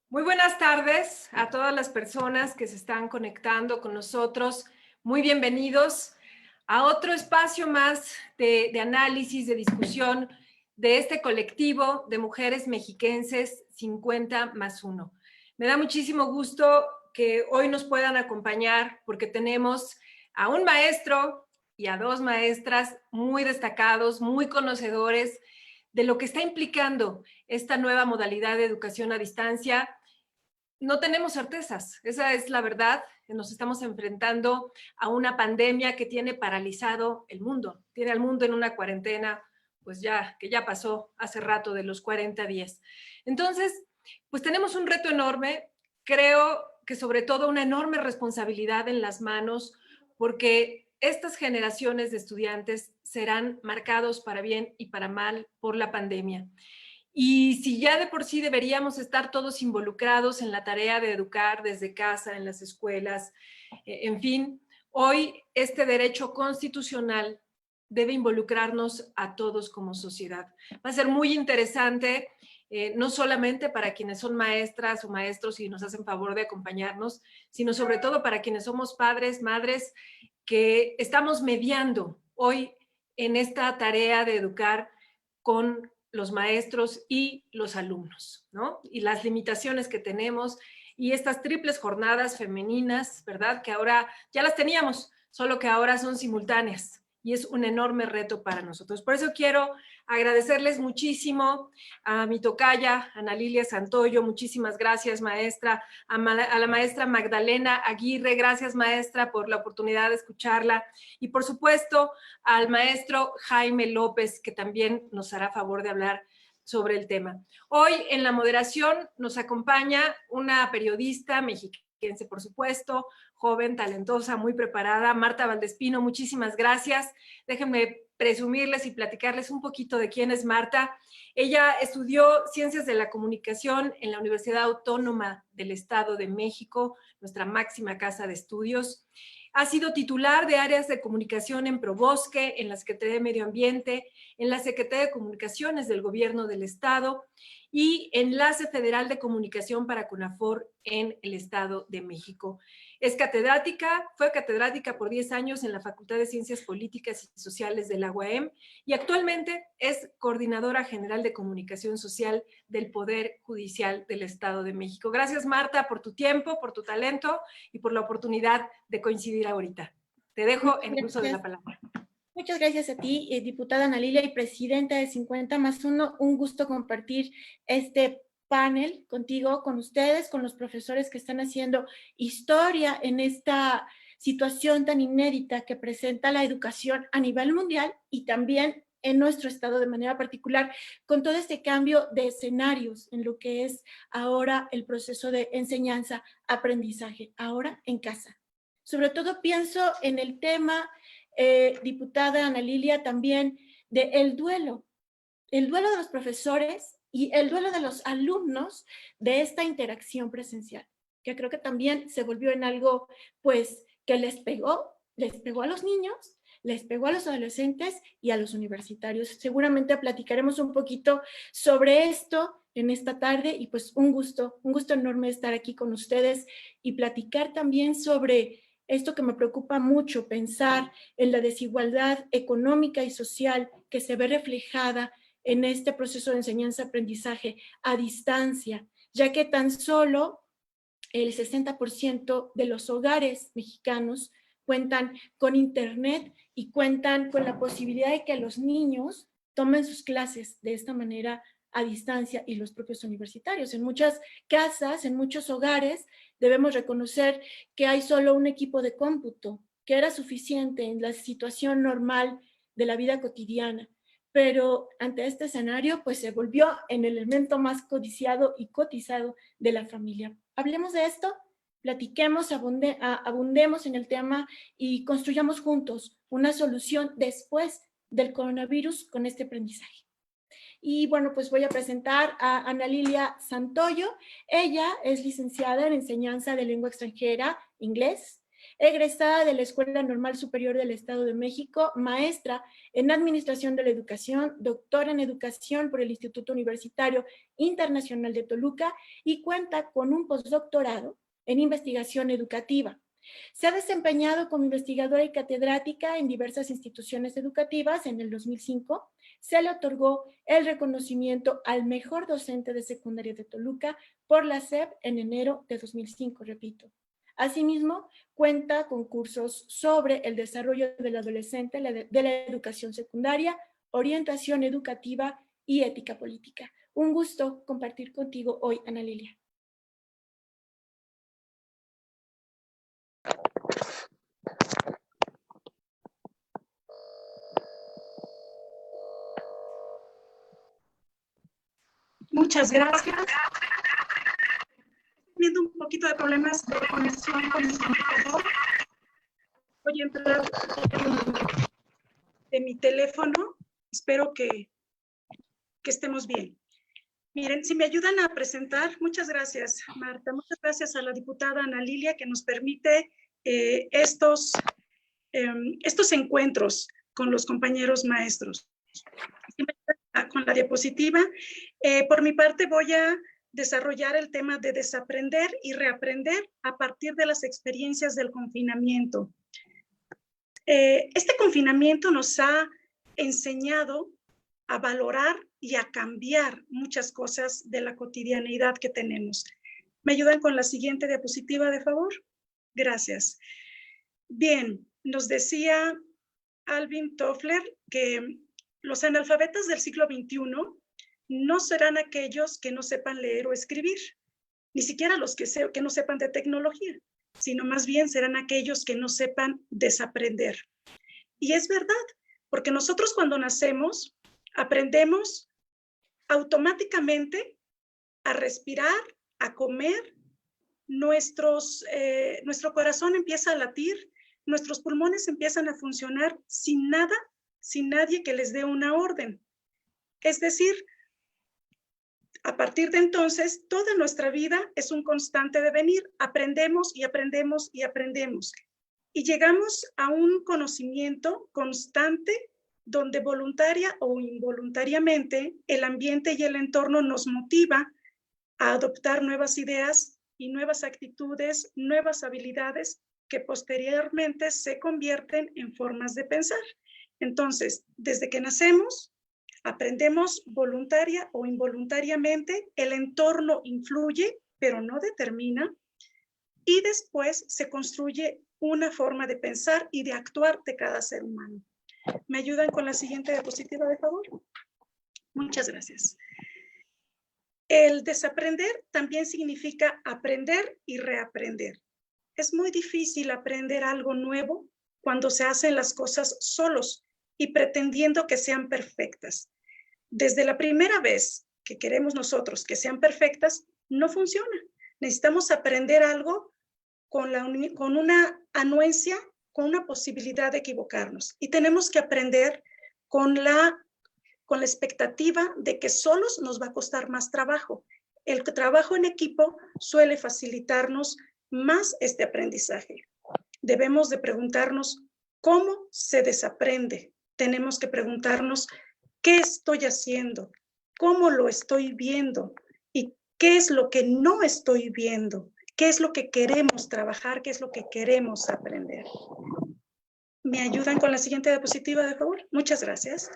Muy buenas tardes a todas las personas que se están conectando con nosotros. Muy bienvenidos a otro espacio más de análisis, de discusión de este colectivo de mujeres mexiquenses 50 más 1. Me da muchísimo gusto que hoy nos puedan acompañar porque tenemos a un maestro y a dos maestras muy destacados, muy conocedores de lo que está implicando esta nueva modalidad de educación a distancia. No tenemos certezas, esa es la verdad. Nos estamos enfrentando a una pandemia que tiene paralizado el mundo, tiene al mundo en una cuarentena, pues ya, que ya pasó hace rato de los 40 días. Entonces, pues tenemos un reto enorme, creo que sobre todo una enorme responsabilidad en las manos, porque estas generaciones de estudiantes serán marcados para bien y para mal por la pandemia. Y si ya de por sí deberíamos estar todos involucrados en la tarea de educar desde casa, en las escuelas, en fin, hoy este derecho constitucional debe involucrarnos a todos como sociedad. Va a ser muy interesante, no solamente para quienes son maestras o maestros y nos hacen favor de acompañarnos, sino sobre todo para quienes somos padres, madres, que estamos mediando hoy en esta tarea de educar con los maestros y los alumnos, ¿no? Y las limitaciones que tenemos y estas triples jornadas femeninas, ¿verdad? Que ahora ya las teníamos, solo que ahora son simultáneas y es un enorme reto para nosotros. Por eso quiero agradecerles muchísimo a mi tocaya, Ana Lilia Santoyo, muchísimas gracias, maestra, a la maestra Magdalena Aguirre, gracias, maestra, por la oportunidad de escucharla, y por supuesto al maestro Jaime López, que también nos hará favor de hablar sobre el tema. Hoy en la moderación nos acompaña una periodista mexiquense, por supuesto, joven, talentosa, muy preparada, Marta Valdespino, muchísimas gracias. Déjenme presumirles y platicarles un poquito de quién es Marta. Ella estudió Ciencias de la Comunicación en la Universidad Autónoma del Estado de México, nuestra máxima casa de estudios. Ha sido titular de áreas de comunicación en Probosque, en la Secretaría de Medio Ambiente, en la Secretaría de Comunicaciones del Gobierno del Estado y Enlace Federal de Comunicación para CONAFOR en el Estado de México. Es catedrática, fue catedrática por 10 años en la Facultad de Ciencias Políticas y Sociales de la UAM y actualmente es coordinadora general de comunicación social del Poder Judicial del Estado de México. Gracias, Marta, por tu tiempo, por tu talento y por la oportunidad de coincidir ahorita. Te dejo en el uso de la palabra. Muchas gracias a ti, diputada Ana Lilia y presidenta de 50 más 1. Un gusto compartir este panel contigo, con ustedes, con los profesores que están haciendo historia en esta situación tan inédita que presenta la educación a nivel mundial y también en nuestro estado de manera particular, con todo este cambio de escenarios en lo que es ahora el proceso de enseñanza-aprendizaje, ahora en casa. Sobre todo pienso en el tema, diputada Ana Lilia, también del duelo de los profesores y el duelo de los alumnos de esta interacción presencial, que creo que también se volvió en algo, pues, que les pegó a los niños, les pegó a los adolescentes y a los universitarios. Seguramente platicaremos un poquito sobre esto en esta tarde y pues un gusto enorme estar aquí con ustedes y platicar también sobre esto que me preocupa mucho, pensar en la desigualdad económica y social que se ve reflejada en este proceso de enseñanza-aprendizaje a distancia, ya que tan solo el 60% de los hogares mexicanos cuentan con internet y cuentan con la posibilidad de que los niños tomen sus clases de esta manera a distancia y los propios universitarios. En muchas casas, en muchos hogares, debemos reconocer que hay solo un equipo de cómputo, que era suficiente en la situación normal de la vida cotidiana. Pero ante este escenario, pues se volvió en el elemento más codiciado y cotizado de la familia. Hablemos de esto, platiquemos, abundemos en el tema y construyamos juntos una solución después del coronavirus con este aprendizaje. Y bueno, pues voy a presentar a Ana Lilia Santoyo. Ella es licenciada en enseñanza de lengua extranjera, inglés, egresada de la Escuela Normal Superior del Estado de México, maestra en Administración de la Educación, doctora en Educación por el Instituto Universitario Internacional de Toluca y cuenta con un postdoctorado en Investigación Educativa. Se ha desempeñado como investigadora y catedrática en diversas instituciones educativas. En el 2005 se le otorgó el reconocimiento al mejor docente de secundaria de Toluca por la SEP en enero de 2005, repito. Asimismo, cuenta con cursos sobre el desarrollo del adolescente, de la educación secundaria, orientación educativa y ética política. Un gusto compartir contigo hoy, Ana Lilia. Muchas gracias. Viendo un poquito de problemas de conexión con el computador. Voy a entrar de mi teléfono. Espero que estemos bien. Miren, si me ayudan a presentar, muchas gracias, Marta. Muchas gracias a la diputada Ana Lilia que nos permite estos encuentros con los compañeros maestros. Con la diapositiva, por mi parte voy a desarrollar el tema de desaprender y reaprender a partir de las experiencias del confinamiento. Este confinamiento nos ha enseñado a valorar y a cambiar muchas cosas de la cotidianeidad que tenemos. ¿Me ayudan con la siguiente diapositiva, de favor? Gracias. Bien, nos decía Alvin Toffler que los analfabetas del siglo XXI no serán aquellos que no sepan leer o escribir, ni siquiera los que no sepan de tecnología, sino más bien serán aquellos que no sepan desaprender. Y es verdad, porque nosotros cuando nacemos aprendemos automáticamente a respirar, a comer, nuestro corazón empieza a latir, nuestros pulmones empiezan a funcionar sin nadie que les dé una orden. Es decir, a partir de entonces, toda nuestra vida es un constante devenir. Aprendemos y aprendemos y aprendemos. Y llegamos a un conocimiento constante donde voluntaria o involuntariamente el ambiente y el entorno nos motiva a adoptar nuevas ideas y nuevas actitudes, nuevas habilidades que posteriormente se convierten en formas de pensar. Entonces, desde que nacemos, aprendemos voluntaria o involuntariamente, el entorno influye, pero no determina, y después se construye una forma de pensar y de actuar de cada ser humano. ¿Me ayudan con la siguiente diapositiva, de favor? Muchas gracias. El desaprender también significa aprender y reaprender. Es muy difícil aprender algo nuevo cuando se hacen las cosas solos y pretendiendo que sean perfectas. Desde la primera vez que queremos nosotros que sean perfectas, no funciona. Necesitamos aprender algo con una anuencia, con una posibilidad de equivocarnos. Y tenemos que aprender con la expectativa de que solos nos va a costar más trabajo. El trabajo en equipo suele facilitarnos más este aprendizaje. Debemos de preguntarnos cómo se desaprende. Tenemos que preguntarnos qué estoy haciendo, cómo lo estoy viendo y qué es lo que no estoy viendo, qué es lo que queremos trabajar, qué es lo que queremos aprender. ¿Me ayudan con la siguiente diapositiva, de favor? Muchas gracias.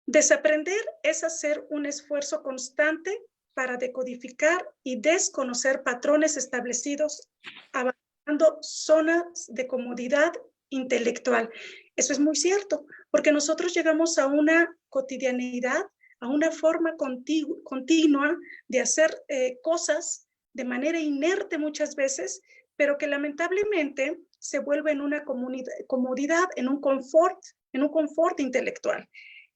Desaprender es hacer un esfuerzo constante para decodificar y desconocer patrones establecidos, avanzando zonas de comodidad intelectual. Eso es muy cierto, porque nosotros llegamos a una cotidianeidad, a una forma continua de hacer cosas de manera inerte muchas veces, pero que lamentablemente se vuelve en una comodidad, en un confort intelectual.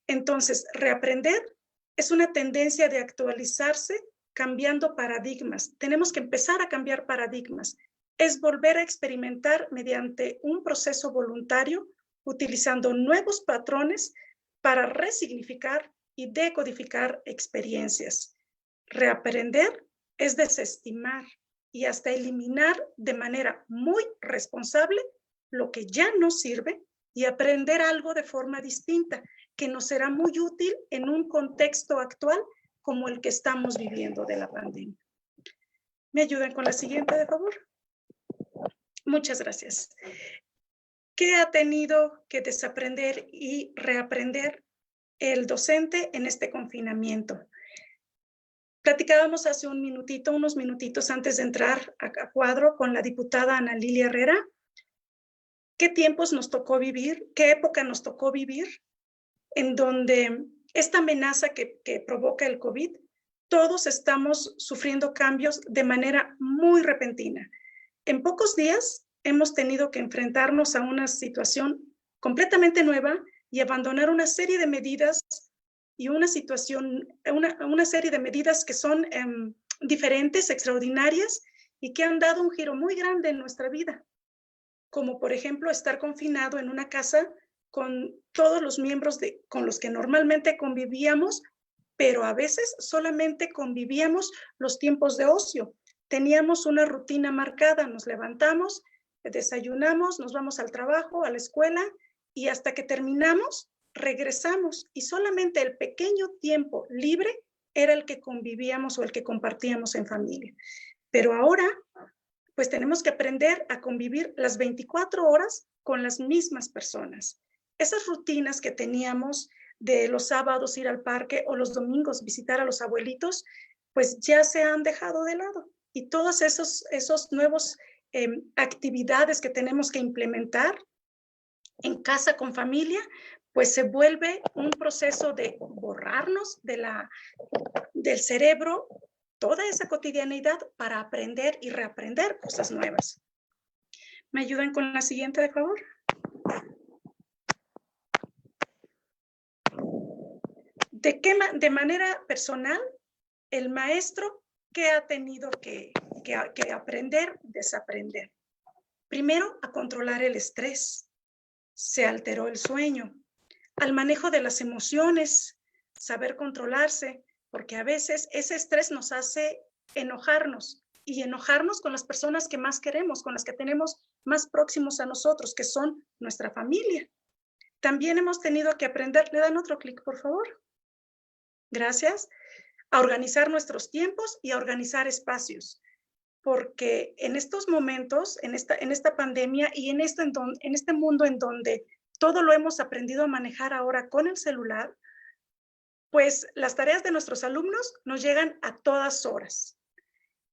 Entonces, reaprender es una tendencia de actualizarse cambiando paradigmas. Tenemos que empezar a cambiar paradigmas. Es volver a experimentar mediante un proceso voluntario, utilizando nuevos patrones para resignificar y decodificar experiencias. Reaprender es desestimar, y hasta eliminar de manera muy responsable lo que ya no sirve y aprender algo de forma distinta, que nos será muy útil en un contexto actual como el que estamos viviendo de la pandemia. ¿Me ayudan con la siguiente, de favor? Muchas gracias. ¿Qué ha tenido que desaprender y reaprender el docente en este confinamiento? Platicábamos hace unos minutitos antes de entrar a cuadro con la diputada Ana Lilia Herrera. ¿Qué tiempos nos tocó vivir? ¿Qué época nos tocó vivir? En donde esta amenaza que provoca el COVID, todos estamos sufriendo cambios de manera muy repentina. En pocos días hemos tenido que enfrentarnos a una situación completamente nueva y abandonar una serie de medidas y una serie de medidas que son diferentes, extraordinarias y que han dado un giro muy grande en nuestra vida. Como por ejemplo estar confinado en una casa con todos los miembros con los que normalmente convivíamos, pero a veces solamente convivíamos los tiempos de ocio. Teníamos una rutina marcada, nos levantamos, desayunamos, nos vamos al trabajo, a la escuela, y hasta que terminamos, regresamos. Y solamente el pequeño tiempo libre era el que convivíamos o el que compartíamos en familia. Pero ahora, pues tenemos que aprender a convivir las 24 horas con las mismas personas. Esas rutinas que teníamos de los sábados ir al parque o los domingos visitar a los abuelitos, pues ya se han dejado de lado. Y todas esos nuevos actividades que tenemos que implementar en casa con familia, pues se vuelve un proceso de borrarnos del cerebro toda esa cotidianidad para aprender y reaprender cosas nuevas. ¿Me ayudan con la siguiente, de favor? De manera personal, el maestro, ¿qué ha tenido que aprender, desaprender? Primero, a controlar el estrés. Se alteró el sueño. Al manejo de las emociones, saber controlarse, porque a veces ese estrés nos hace enojarnos y enojarnos con las personas que más queremos, con las que tenemos más próximos a nosotros, que son nuestra familia. También hemos tenido que aprender, ¿le dan otro clic, por favor? Gracias. A organizar nuestros tiempos y a organizar espacios, porque en estos momentos, en esta pandemia y en este mundo en donde todo lo hemos aprendido a manejar ahora con el celular, pues las tareas de nuestros alumnos nos llegan a todas horas.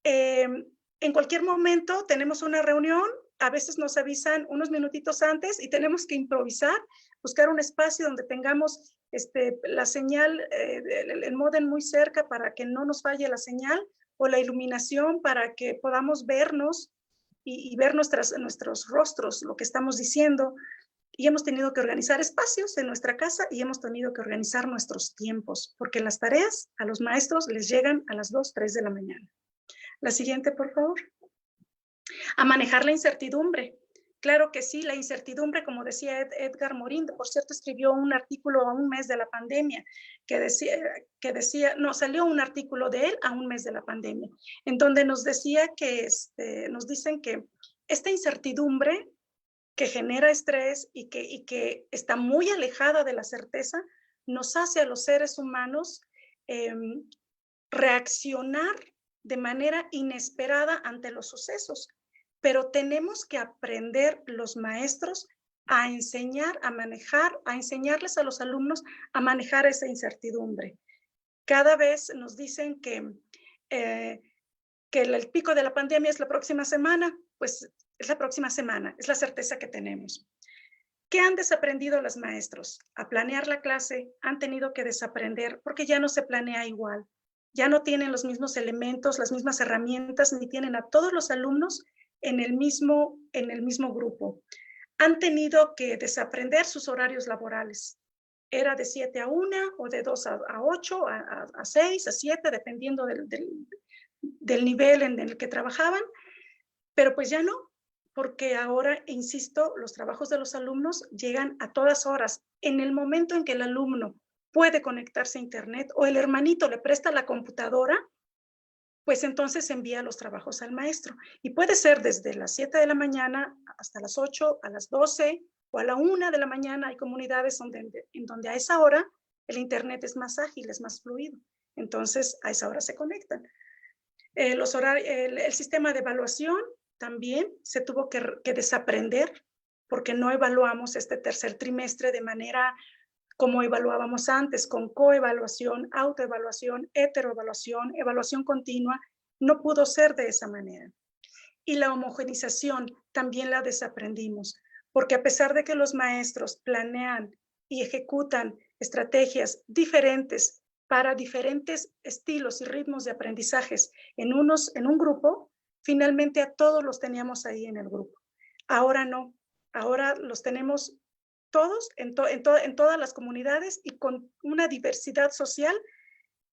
En cualquier momento tenemos una reunión, a veces nos avisan unos minutitos antes y tenemos que improvisar, buscar un espacio donde tengamos la señal, el módem muy cerca para que no nos falle la señal, o la iluminación para que podamos vernos y ver nuestros rostros, lo que estamos diciendo. Y hemos tenido que organizar espacios en nuestra casa y hemos tenido que organizar nuestros tiempos, porque las tareas a los maestros les llegan a las 2, 3 de la mañana. La siguiente, por favor. A manejar la incertidumbre. Claro que sí, la incertidumbre, como decía Edgar Morin, por cierto, escribió un artículo a un mes de la pandemia, salió un artículo de él a un mes de la pandemia, en donde nos decía que, nos dicen que esta incertidumbre que genera estrés y que está muy alejada de la certeza, nos hace a los seres humanos reaccionar de manera inesperada ante los sucesos. Pero tenemos que aprender los maestros a enseñar, a manejar, a enseñarles a los alumnos a manejar esa incertidumbre. Cada vez nos dicen que el pico de la pandemia es la próxima semana, pues es la próxima semana, es la certeza que tenemos. ¿Qué han desaprendido los maestros? A planear la clase han tenido que desaprender porque ya no se planea igual. Ya no tienen los mismos elementos, las mismas herramientas, ni tienen a todos los alumnos en el mismo grupo. Han tenido que desaprender sus horarios laborales. Era de 7 a 1 o de 2 a 8, a 6, a 7, dependiendo del nivel en el que trabajaban. Pero pues ya no, porque ahora, insisto, los trabajos de los alumnos llegan a todas horas. En el momento en que el alumno puede conectarse a internet o el hermanito le presta la computadora, pues entonces envía los trabajos al maestro. Y puede ser desde las 7 de la mañana hasta las 8, a las 12 o a la 1 de la mañana. Hay comunidades en donde a esa hora el internet es más ágil, es más fluido. Entonces, a esa hora se conectan. El sistema de evaluación también se tuvo que desaprender porque no evaluamos este tercer trimestre de manera como evaluábamos antes, con coevaluación, autoevaluación, heteroevaluación, evaluación continua. No pudo ser de esa manera. Y la homogenización también la desaprendimos, porque a pesar de que los maestros planean y ejecutan estrategias diferentes para diferentes estilos y ritmos de aprendizajes en un grupo, finalmente a todos los teníamos ahí en el grupo. Ahora no, ahora los tenemos todos en todas las comunidades y con una diversidad social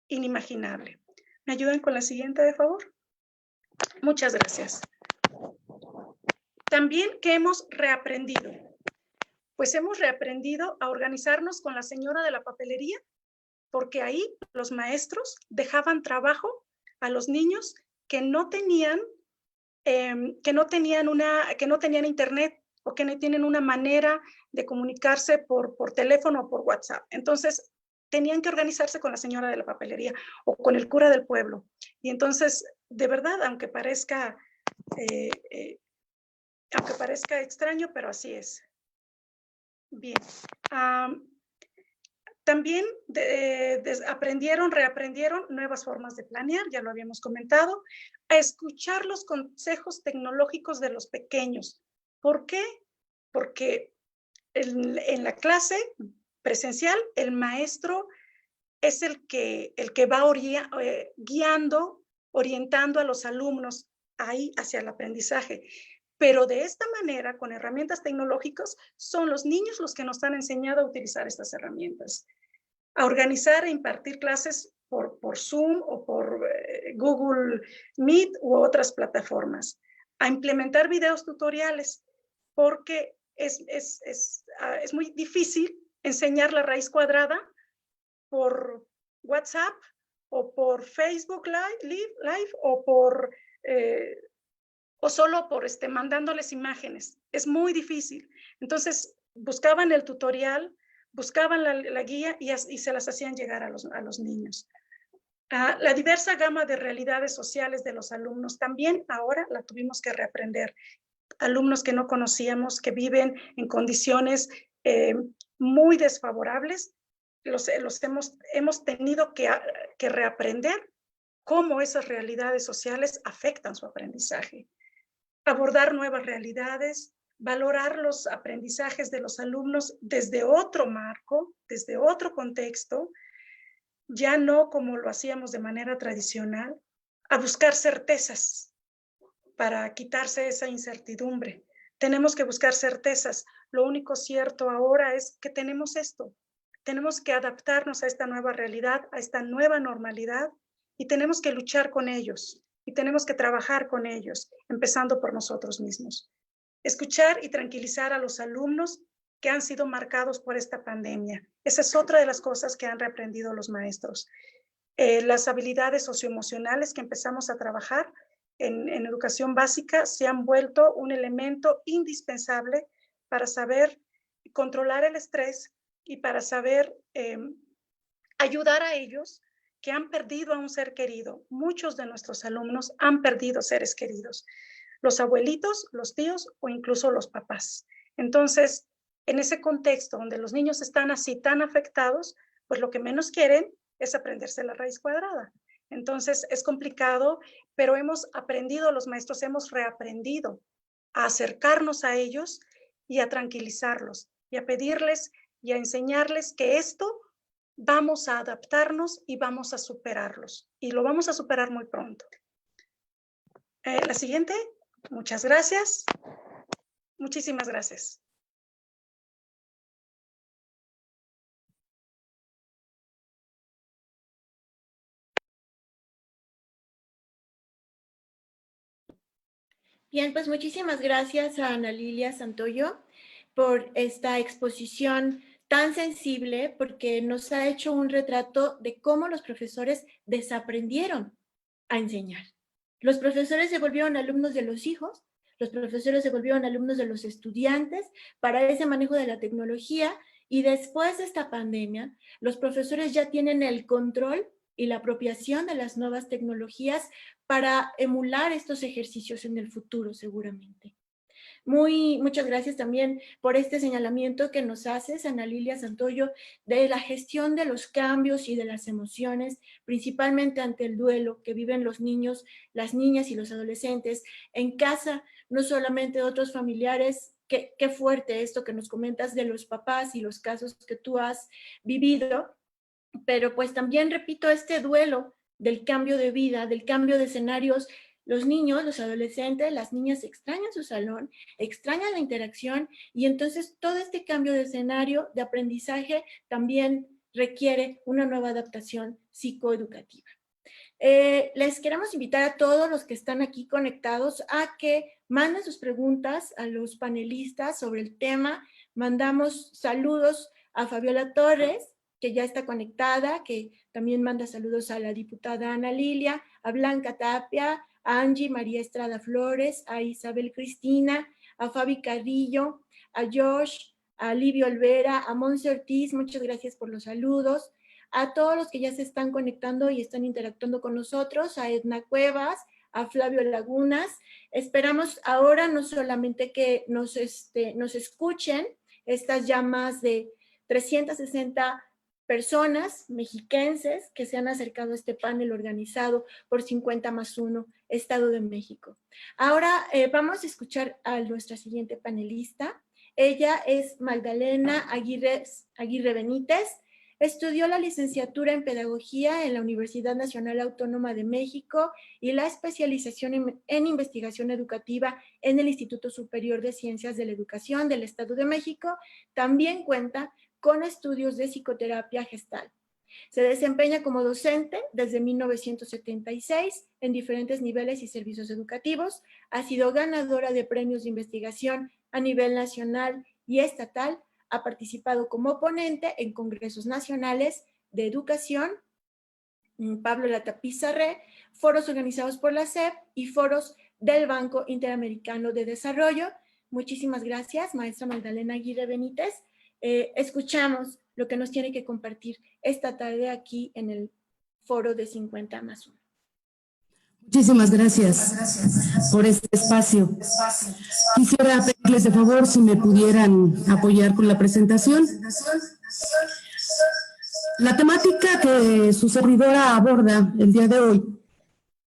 inimaginable. ¿Me ayudan con la siguiente, de favor? Muchas gracias. También, ¿qué hemos reaprendido? Pues hemos reaprendido a organizarnos con la señora de la papelería, porque ahí los maestros dejaban trabajo a los niños que no tenían internet o que no tienen una manera de comunicarse por teléfono o por WhatsApp. Entonces, tenían que organizarse con la señora de la papelería o con el cura del pueblo. Y entonces, de verdad, aunque parezca extraño, pero así es. Bien. También reaprendieron nuevas formas de planear, ya lo habíamos comentado, a escuchar los consejos tecnológicos de los pequeños. ¿Por qué? Porque en la clase presencial, el maestro es el que va guiando, orientando a los alumnos ahí hacia el aprendizaje. Pero de esta manera, con herramientas tecnológicas, son los niños los que nos han enseñado a utilizar estas herramientas, a organizar e impartir clases por Zoom o por Google Meet u otras plataformas, a implementar videos tutoriales, porque es muy difícil enseñar la raíz cuadrada por WhatsApp o por Facebook Live o solo por mandándoles imágenes. Es muy difícil. Entonces, buscaban el tutorial, buscaban la guía y se las hacían llegar a los niños. La diversa gama de realidades sociales de los alumnos también ahora la tuvimos que reaprender. Alumnos que no conocíamos, que viven en condiciones muy desfavorables, hemos tenido que reaprender cómo esas realidades sociales afectan su aprendizaje. Abordar nuevas realidades, valorar los aprendizajes de los alumnos desde otro marco, desde otro contexto, ya no como lo hacíamos de manera tradicional, a buscar certezas para quitarse esa incertidumbre. Tenemos que buscar certezas. Lo único cierto ahora es que tenemos esto. Tenemos que adaptarnos a esta nueva realidad, a esta nueva normalidad, y tenemos que luchar con ellos. Y tenemos que trabajar con ellos, empezando por nosotros mismos. Escuchar y tranquilizar a los alumnos que han sido marcados por esta pandemia. Esa es otra de las cosas que han reaprendido los maestros. Las habilidades socioemocionales que empezamos a trabajar en educación básica se han vuelto un elemento indispensable para saber controlar el estrés y para saber ayudar a ellos que han perdido a un ser querido. Muchos de nuestros alumnos han perdido seres queridos, los abuelitos, los tíos o incluso los papás. Entonces, en ese contexto donde los niños están así tan afectados, pues lo que menos quieren es aprenderse la raíz cuadrada. Entonces, es complicado, pero hemos aprendido, los maestros hemos reaprendido a acercarnos a ellos y a tranquilizarlos y a pedirles y a enseñarles que esto vamos a adaptarnos y vamos a superarlos. Y lo vamos a superar muy pronto. La siguiente. Muchas gracias. Muchísimas gracias. Bien, pues muchísimas gracias a Ana Lilia Santoyo por esta exposición tan sensible, porque nos ha hecho un retrato de cómo los profesores desaprendieron a enseñar. Los profesores se volvieron alumnos de los hijos, los profesores se volvieron alumnos de los estudiantes para ese manejo de la tecnología, y después de esta pandemia, los profesores ya tienen el control y la apropiación de las nuevas tecnologías para emular estos ejercicios en el futuro, seguramente. Muchas gracias también por este señalamiento que nos haces, Ana Lilia Santoyo, de la gestión de los cambios y de las emociones, principalmente ante el duelo que viven los niños, las niñas y los adolescentes en casa, no solamente de otros familiares. Qué fuerte esto que nos comentas de los papás y los casos que tú has vivido, pero pues también repito este duelo del cambio de vida, del cambio de escenarios. Los niños, los adolescentes, las niñas extrañan su salón, extrañan la interacción, y entonces todo este cambio de escenario de aprendizaje también requiere una nueva adaptación psicoeducativa. Les queremos invitar a todos los que están aquí conectados a que manden sus preguntas a los panelistas sobre el tema. Mandamos saludos a Fabiola Torres, que ya está conectada, que también manda saludos a la diputada Ana Lilia, a Blanca Tapia, a Angie María Estrada Flores, a Isabel Cristina, a Fabi Carrillo, a Josh, a Livio Olvera, a Monse Ortiz, muchas gracias por los saludos, a todos los que ya se están conectando y están interactuando con nosotros, a Edna Cuevas, a Flavio Lagunas. Esperamos ahora no solamente que nos escuchen estas ya más de 360 personas mexiquenses que se han acercado a este panel organizado por 50+1 Estado de México. Ahora vamos a escuchar a nuestra siguiente panelista. Ella es Magdalena Aguirre Benítez. Estudió la licenciatura en Pedagogía en la Universidad Nacional Autónoma de México y la especialización en Investigación Educativa en el Instituto Superior de Ciencias de la Educación del Estado de México. También cuenta con estudios de psicoterapia gestal. Se desempeña como docente desde 1976 en diferentes niveles y servicios educativos. Ha sido ganadora de premios de investigación a nivel nacional y estatal. Ha participado como ponente en congresos nacionales de educación, Pablo Latapizarre, foros organizados por la SEP y foros del Banco Interamericano de Desarrollo. Muchísimas gracias, maestra Magdalena Aguirre Benítez. Escuchamos lo que nos tiene que compartir esta tarde aquí en el foro de 50+1. Muchísimas gracias por este espacio. Quisiera pedirles de favor si me pudieran apoyar con la presentación. La temática que su servidora aborda el día de hoy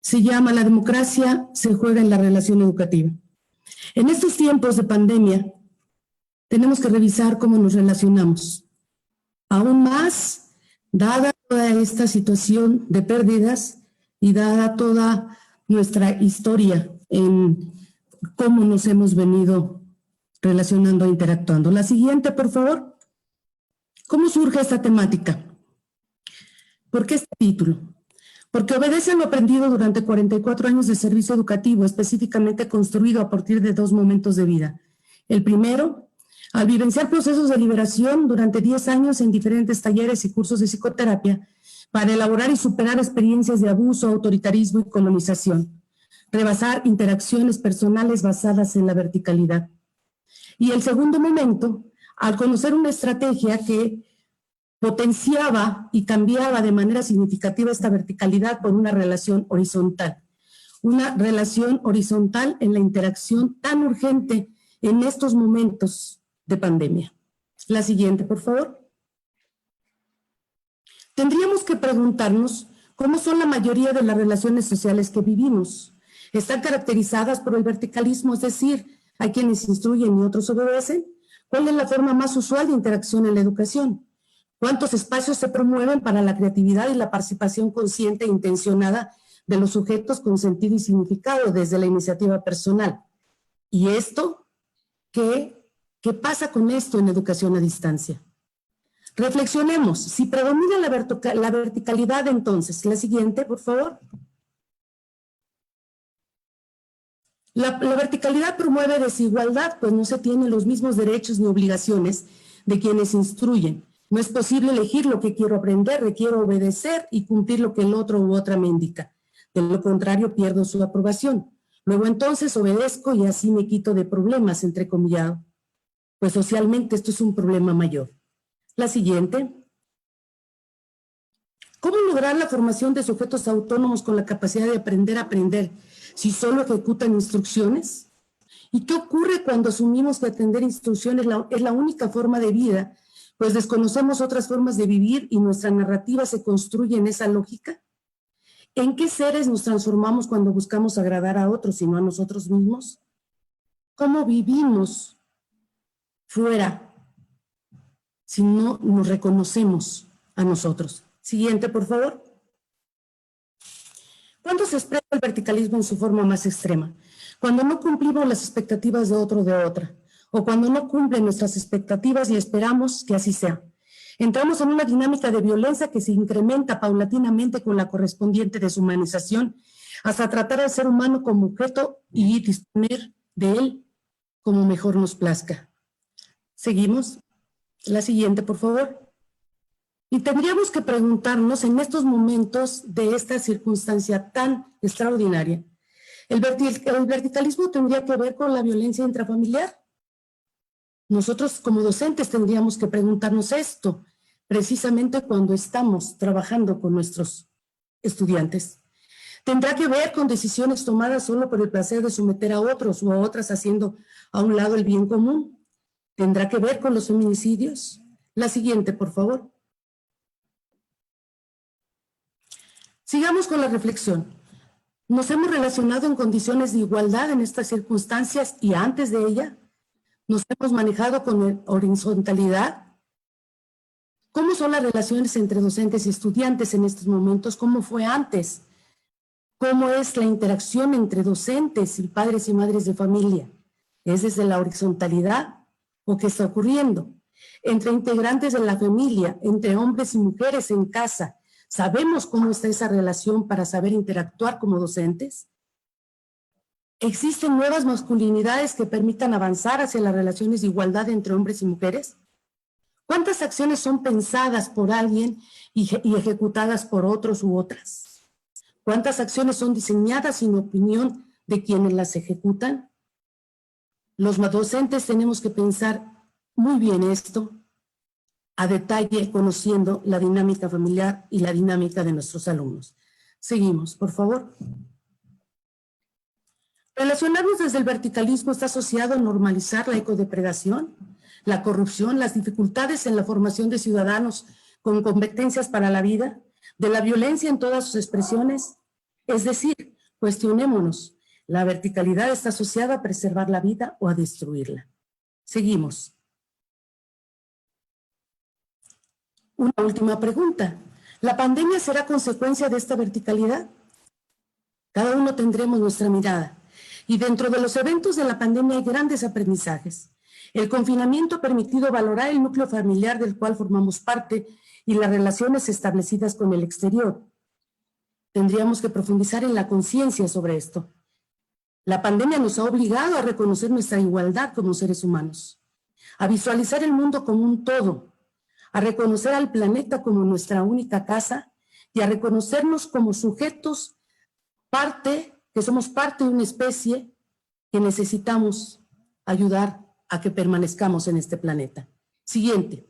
se llama La democracia se juega en la relación educativa. En estos tiempos de pandemia tenemos que revisar cómo nos relacionamos. Aún más, dada toda esta situación de pérdidas y dada toda nuestra historia en cómo nos hemos venido relacionando e interactuando. La siguiente, por favor. ¿Cómo surge esta temática? ¿Por qué este título? Porque obedece a lo aprendido durante 44 años de servicio educativo, específicamente construido a partir de 2 momentos de vida. El primero, al vivenciar procesos de liberación durante 10 años en diferentes talleres y cursos de psicoterapia para elaborar y superar experiencias de abuso, autoritarismo y colonización, rebasar interacciones personales basadas en la verticalidad. Y el segundo momento, al conocer una estrategia que potenciaba y cambiaba de manera significativa esta verticalidad por una relación horizontal en la interacción tan urgente en estos momentos de pandemia. La siguiente, por favor. Tendríamos que preguntarnos cómo son la mayoría de las relaciones sociales que vivimos. ¿Están caracterizadas por el verticalismo, es decir, hay quienes instruyen y otros obedecen? ¿Cuál es la forma más usual de interacción en la educación? ¿Cuántos espacios se promueven para la creatividad y la participación consciente e intencionada de los sujetos con sentido y significado desde la iniciativa personal? ¿Y esto? ¿Qué pasa con esto en educación a distancia? Reflexionemos. Si predomina la verticalidad, entonces, la siguiente, por favor. La verticalidad promueve desigualdad, pues no se tienen los mismos derechos ni obligaciones de quienes instruyen. No es posible elegir lo que quiero aprender, requiero obedecer y cumplir lo que el otro u otra me indica. De lo contrario, pierdo su aprobación. Luego entonces obedezco y así me quito de problemas, entrecomillado. Pues socialmente esto es un problema mayor. La siguiente. ¿Cómo lograr la formación de sujetos autónomos con la capacidad de aprender a aprender si solo ejecutan instrucciones? ¿Y qué ocurre cuando asumimos que atender instrucciones es la única forma de vida, pues desconocemos otras formas de vivir y nuestra narrativa se construye en esa lógica? ¿En qué seres nos transformamos cuando buscamos agradar a otros y no a nosotros mismos? ¿Cómo vivimos fuera si no nos reconocemos a nosotros? Siguiente, por favor. ¿Cuándo se expresa el verticalismo en su forma más extrema? Cuando no cumplimos las expectativas de otro o de otra, o cuando no cumplen nuestras expectativas y esperamos que así sea. Entramos en una dinámica de violencia que se incrementa paulatinamente con la correspondiente deshumanización, hasta tratar al ser humano como objeto y disponer de él como mejor nos plazca. Seguimos. La siguiente, por favor. Y tendríamos que preguntarnos en estos momentos de esta circunstancia tan extraordinaria, ¿el verticalismo tendría que ver con la violencia intrafamiliar? Nosotros como docentes tendríamos que preguntarnos esto, precisamente cuando estamos trabajando con nuestros estudiantes. ¿Tendrá que ver con decisiones tomadas solo por el placer de someter a otros o a otras haciendo a un lado el bien común? ¿Tendrá que ver con los feminicidios? La siguiente, por favor. Sigamos con la reflexión. ¿Nos hemos relacionado en condiciones de igualdad en estas circunstancias y antes de ella? ¿Nos hemos manejado con horizontalidad? ¿Cómo son las relaciones entre docentes y estudiantes en estos momentos? ¿Cómo fue antes? ¿Cómo es la interacción entre docentes y padres y madres de familia? ¿Es desde la horizontalidad o qué está ocurriendo? Entre integrantes de la familia, entre hombres y mujeres en casa, ¿sabemos cómo está esa relación para saber interactuar como docentes? ¿Existen nuevas masculinidades que permitan avanzar hacia las relaciones de igualdad entre hombres y mujeres? ¿Cuántas acciones son pensadas por alguien y ejecutadas por otros u otras? ¿Cuántas acciones son diseñadas sin opinión de quienes las ejecutan? Los docentes tenemos que pensar muy bien esto, a detalle, conociendo la dinámica familiar y la dinámica de nuestros alumnos. Seguimos, por favor. Relacionarnos desde el verticalismo está asociado a normalizar la ecodepredación, la corrupción, las dificultades en la formación de ciudadanos con competencias para la vida, de la violencia en todas sus expresiones. Es decir, cuestionémonos, ¿la verticalidad está asociada a preservar la vida o a destruirla? Seguimos. Una última pregunta. ¿La pandemia será consecuencia de esta verticalidad? Cada uno tendremos nuestra mirada. Y dentro de los eventos de la pandemia hay grandes aprendizajes. El confinamiento ha permitido valorar el núcleo familiar del cual formamos parte y las relaciones establecidas con el exterior. Tendríamos que profundizar en la conciencia sobre esto. La pandemia nos ha obligado a reconocer nuestra igualdad como seres humanos, a visualizar el mundo como un todo, a reconocer al planeta como nuestra única casa y a reconocernos como sujetos, que somos parte de una especie que necesitamos ayudar a que permanezcamos en este planeta. Siguiente.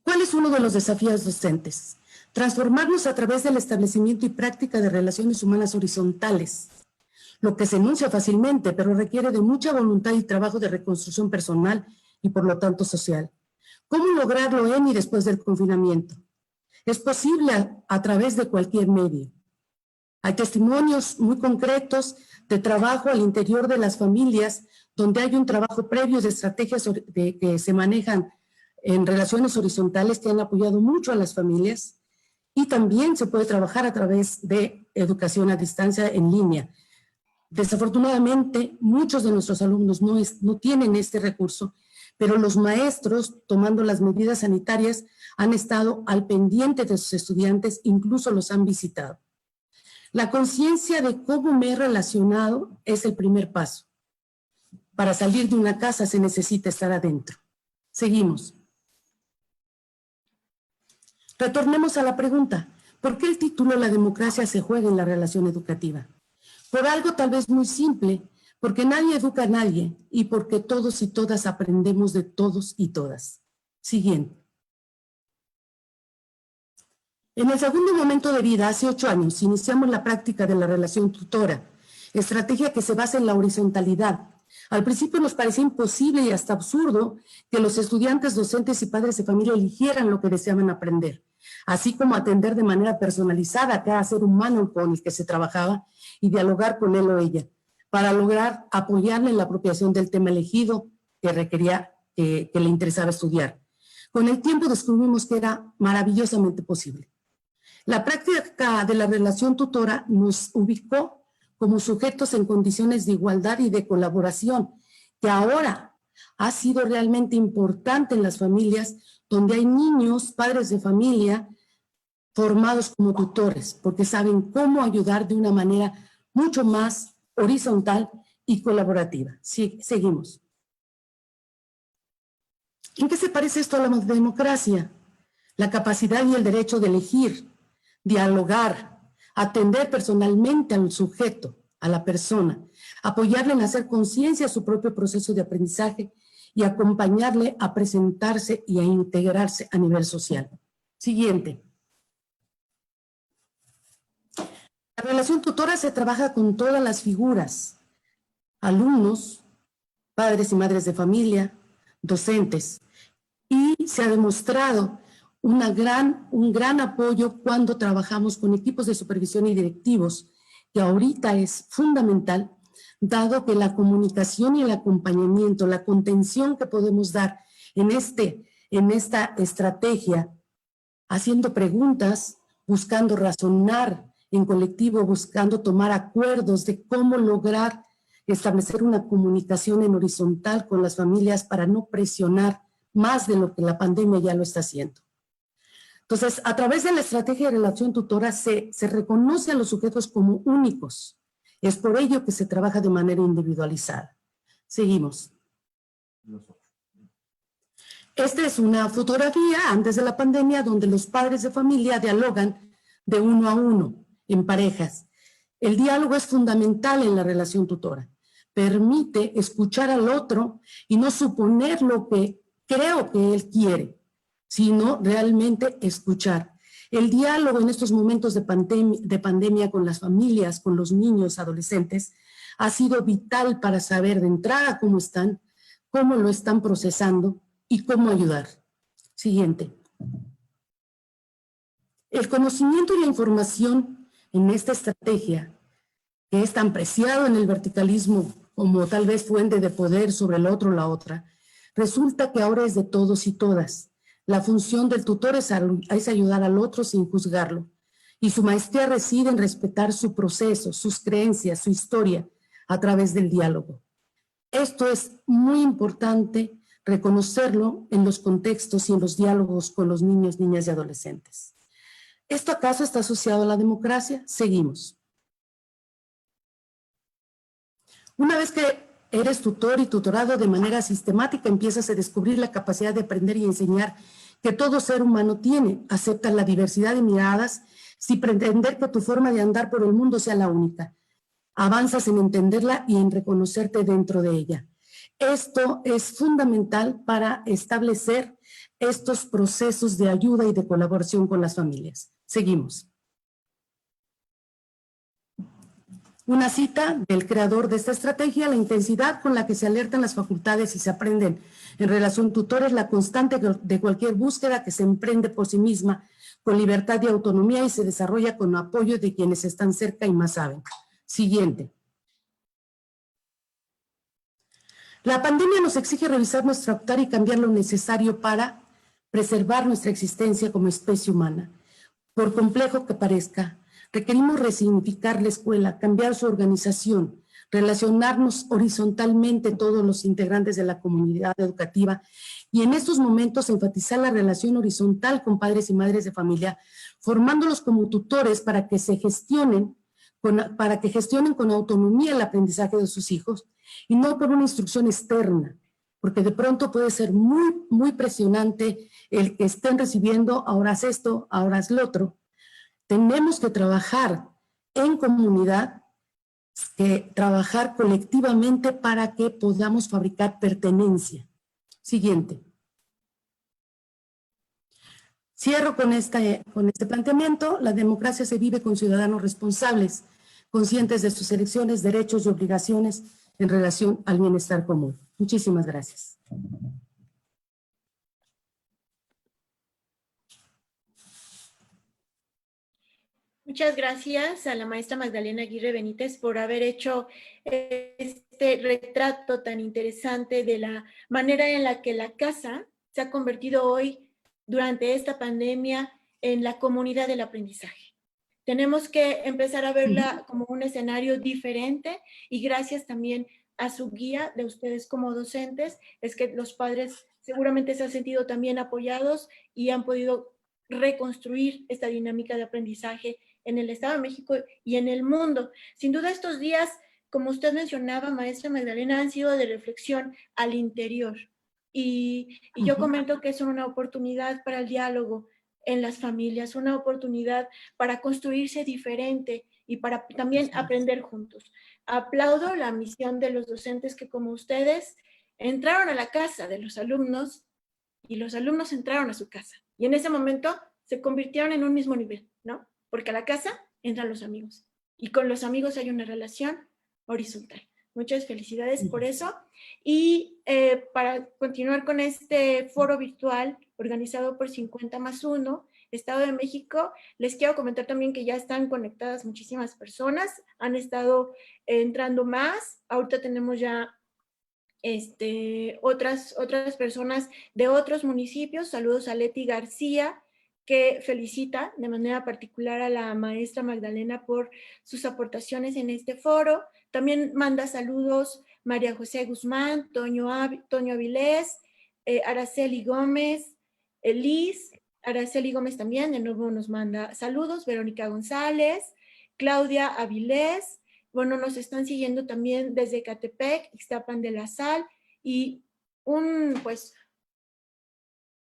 ¿Cuál es uno de los desafíos docentes? Transformarnos a través del establecimiento y práctica de relaciones humanas horizontales, lo que se enuncia fácilmente, pero requiere de mucha voluntad y trabajo de reconstrucción personal y por lo tanto social. ¿Cómo lograrlo en y después del confinamiento? Es posible a través de cualquier medio. Hay testimonios muy concretos de trabajo al interior de las familias donde hay un trabajo previo de estrategias que se manejan en relaciones horizontales que han apoyado mucho a las familias, y también se puede trabajar a través de educación a distancia en línea. Desafortunadamente, muchos de nuestros alumnos no tienen este recurso, pero los maestros, tomando las medidas sanitarias, han estado al pendiente de sus estudiantes, incluso los han visitado. La conciencia de cómo me he relacionado es el primer paso. Para salir de una casa se necesita estar adentro. Seguimos. Retornemos a la pregunta, ¿Por qué el título La democracia se juega en la relación educativa? Por algo tal vez muy simple, porque nadie educa a nadie y porque todos y todas aprendemos de todos y todas. Siguiente. En el segundo momento de vida, hace 8 años, iniciamos la práctica de la relación tutora, estrategia que se basa en la horizontalidad. Al principio nos parecía imposible y hasta absurdo que los estudiantes, docentes y padres de familia eligieran lo que deseaban aprender, así como atender de manera personalizada a cada ser humano con el que se trabajaba y dialogar con él o ella, para lograr apoyarle en la apropiación del tema elegido que requería, que le interesaba estudiar. Con el tiempo descubrimos que era maravillosamente posible. La práctica de la relación tutora nos ubicó como sujetos en condiciones de igualdad y de colaboración, que ahora ha sido realmente importante en las familias donde hay niños, padres de familia, formados como tutores, porque saben cómo ayudar de una manera mucho más horizontal y colaborativa. Sí, seguimos. ¿En qué se parece esto a la democracia? La capacidad y el derecho de elegir, dialogar, atender personalmente al sujeto, a la persona, apoyarle en hacer conciencia de su propio proceso de aprendizaje y acompañarle a presentarse y a integrarse a nivel social. Siguiente. La relación tutora se trabaja con todas las figuras, alumnos, padres y madres de familia, docentes, y se ha demostrado un gran apoyo cuando trabajamos con equipos de supervisión y directivos, que ahorita es fundamental, dado que la comunicación y el acompañamiento, la contención que podemos dar en esta estrategia, haciendo preguntas, buscando razonar en colectivo, buscando tomar acuerdos de cómo lograr establecer una comunicación en horizontal con las familias para no presionar más de lo que la pandemia ya lo está haciendo. Entonces, a través de la estrategia de relación tutora se reconoce a los sujetos como únicos. Es por ello que se trabaja de manera individualizada. Seguimos. Esta es una fotografía antes de la pandemia donde los padres de familia dialogan de uno a uno, en parejas. El diálogo es fundamental en la relación tutora. Permite escuchar al otro y no suponer lo que creo que él quiere, sino realmente escuchar. El diálogo en estos momentos de pandemia con las familias, con los niños, adolescentes, ha sido vital para saber de entrada cómo están, cómo lo están procesando y cómo ayudar. Siguiente. El conocimiento y la información en esta estrategia, que es tan preciado en el verticalismo como tal vez fuente de poder sobre el otro o la otra, resulta que ahora es de todos y todas. La función del tutor es ayudar al otro sin juzgarlo. Y su maestría reside en respetar su proceso, sus creencias, su historia, a través del diálogo. Esto es muy importante reconocerlo en los contextos y en los diálogos con los niños, niñas y adolescentes. ¿Esto acaso está asociado a la democracia? Seguimos. Una vez que eres tutor y tutorado de manera sistemática, empiezas a descubrir la capacidad de aprender y enseñar que todo ser humano tiene. Aceptas la diversidad de miradas sin pretender que tu forma de andar por el mundo sea la única. Avanzas en entenderla y en reconocerte dentro de ella. Esto es fundamental para establecer estos procesos de ayuda y de colaboración con las familias. Seguimos. Una cita del creador de esta estrategia: la intensidad con la que se alertan las facultades y se aprenden en relación tutor es la constante de cualquier búsqueda que se emprende por sí misma, con libertad y autonomía, y se desarrolla con apoyo de quienes están cerca y más saben. Siguiente. La pandemia nos exige revisar nuestro actuar y cambiar lo necesario para preservar nuestra existencia como especie humana. Por complejo que parezca, requerimos resignificar la escuela, cambiar su organización, relacionarnos horizontalmente todos los integrantes de la comunidad educativa y en estos momentos enfatizar la relación horizontal con padres y madres de familia, formándolos como tutores para que gestionen con autonomía el aprendizaje de sus hijos y no por una instrucción externa, porque de pronto puede ser muy, muy presionante el que estén recibiendo, ahora haz esto, ahora haz lo otro. tenemos que trabajar en comunidad, trabajar colectivamente para que podamos fabricar pertenencia. Siguiente. Cierro con este planteamiento. La democracia se vive con ciudadanos responsables, conscientes de sus elecciones, derechos y obligaciones en relación al bienestar común. Muchísimas gracias. Muchas gracias a la maestra Magdalena Aguirre Benítez por haber hecho este retrato tan interesante de la manera en la que la casa se ha convertido hoy, durante esta pandemia, en la comunidad del aprendizaje. Tenemos que empezar a verla como un escenario diferente, y gracias también a su guía de ustedes como docentes, es que los padres seguramente se han sentido también apoyados y han podido reconstruir esta dinámica de aprendizaje en el Estado de México y en el mundo. Sin duda, estos días, como usted mencionaba, maestra Magdalena, han sido de reflexión al interior. Y yo comento que es una oportunidad para el diálogo en las familias, una oportunidad para construirse diferente y para también aprender juntos. Aplaudo la misión de los docentes que, como ustedes, entraron a la casa de los alumnos y los alumnos entraron a su casa. Y en ese momento se convirtieron en un mismo nivel, ¿no? Porque a la casa entran los amigos y con los amigos hay una relación horizontal. Muchas felicidades por eso. Y para continuar con este foro virtual organizado por 50+1, Estado de México, les quiero comentar también que ya están conectadas muchísimas personas, han estado entrando más. Ahorita tenemos ya otras personas de otros municipios. Saludos a Leti García, que felicita de manera particular a la maestra Magdalena por sus aportaciones en este foro. También manda saludos María José Guzmán, Toño Avilés, Araceli Gómez, Liz, Araceli Gómez también, de nuevo nos manda saludos, Verónica González, Claudia Avilés. Bueno, nos están siguiendo también desde Ecatepec, Ixtapan de la Sal, y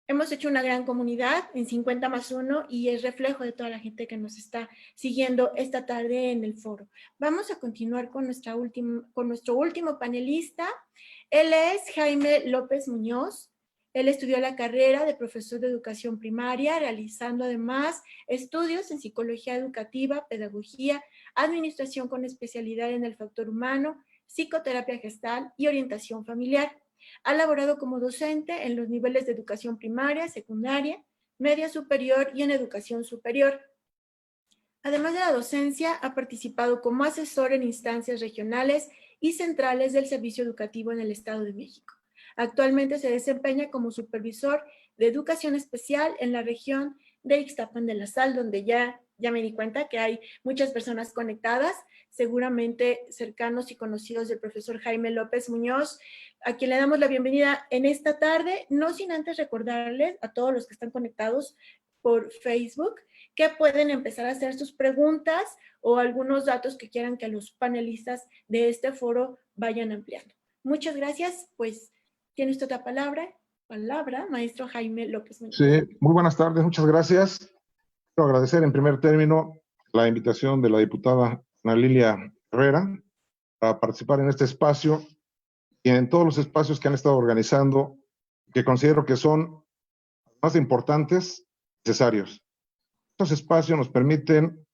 hemos hecho una gran comunidad en 50+1 y es reflejo de toda la gente que nos está siguiendo esta tarde en el foro. Vamos a continuar con nuestro último panelista. Él es Jaime López Muñoz. Él estudió la carrera de profesor de educación primaria, realizando además estudios en psicología educativa, pedagogía, administración con especialidad en el factor humano, psicoterapia gestal y orientación familiar. Ha laborado como docente en los niveles de educación primaria, secundaria, media superior y en educación superior. Además de la docencia, ha participado como asesor en instancias regionales y centrales del servicio educativo en el Estado de México. Actualmente se desempeña como supervisor de educación especial en la región de Ixtapan de la Sal, donde ya me di cuenta que hay muchas personas conectadas, seguramente cercanos y conocidos del profesor Jaime López Muñoz, a quien le damos la bienvenida en esta tarde, no sin antes recordarles a todos los que están conectados por Facebook que pueden empezar a hacer sus preguntas o algunos datos que quieran que los panelistas de este foro vayan ampliando. Muchas gracias, pues tiene usted la palabra, maestro Jaime López Muñoz. Sí, muy buenas tardes, muchas gracias. Quiero agradecer en primer término la invitación de la diputada Ana Lilia Herrera para participar en este espacio y en todos los espacios que han estado organizando, que considero que son más importantes, necesarios. Estos espacios nos permiten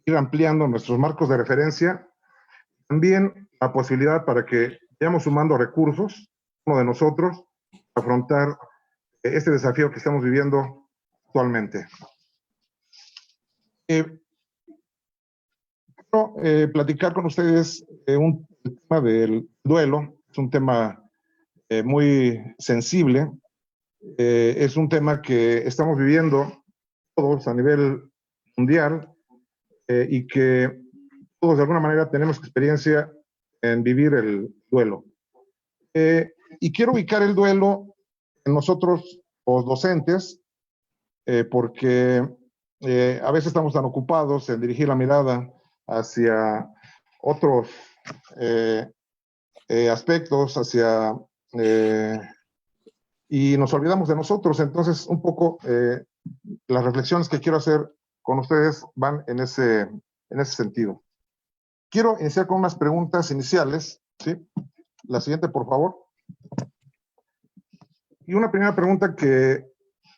ir ampliando nuestros marcos de referencia, también la posibilidad para que vayamos sumando recursos, uno de nosotros, para afrontar este desafío que estamos viviendo actualmente. Quiero platicar con ustedes un tema del duelo. Es un tema muy sensible. Es un tema que estamos viviendo todos a nivel mundial y que todos de alguna manera tenemos experiencia en vivir el duelo. Y quiero ubicar el duelo en nosotros, los docentes, porque a veces estamos tan ocupados en dirigir la mirada hacia otros aspectos, y nos olvidamos de nosotros. Entonces, un poco las reflexiones que quiero hacer con ustedes van en ese sentido. Quiero iniciar con unas preguntas iniciales, ¿sí? La siguiente, por favor. Y una primera pregunta que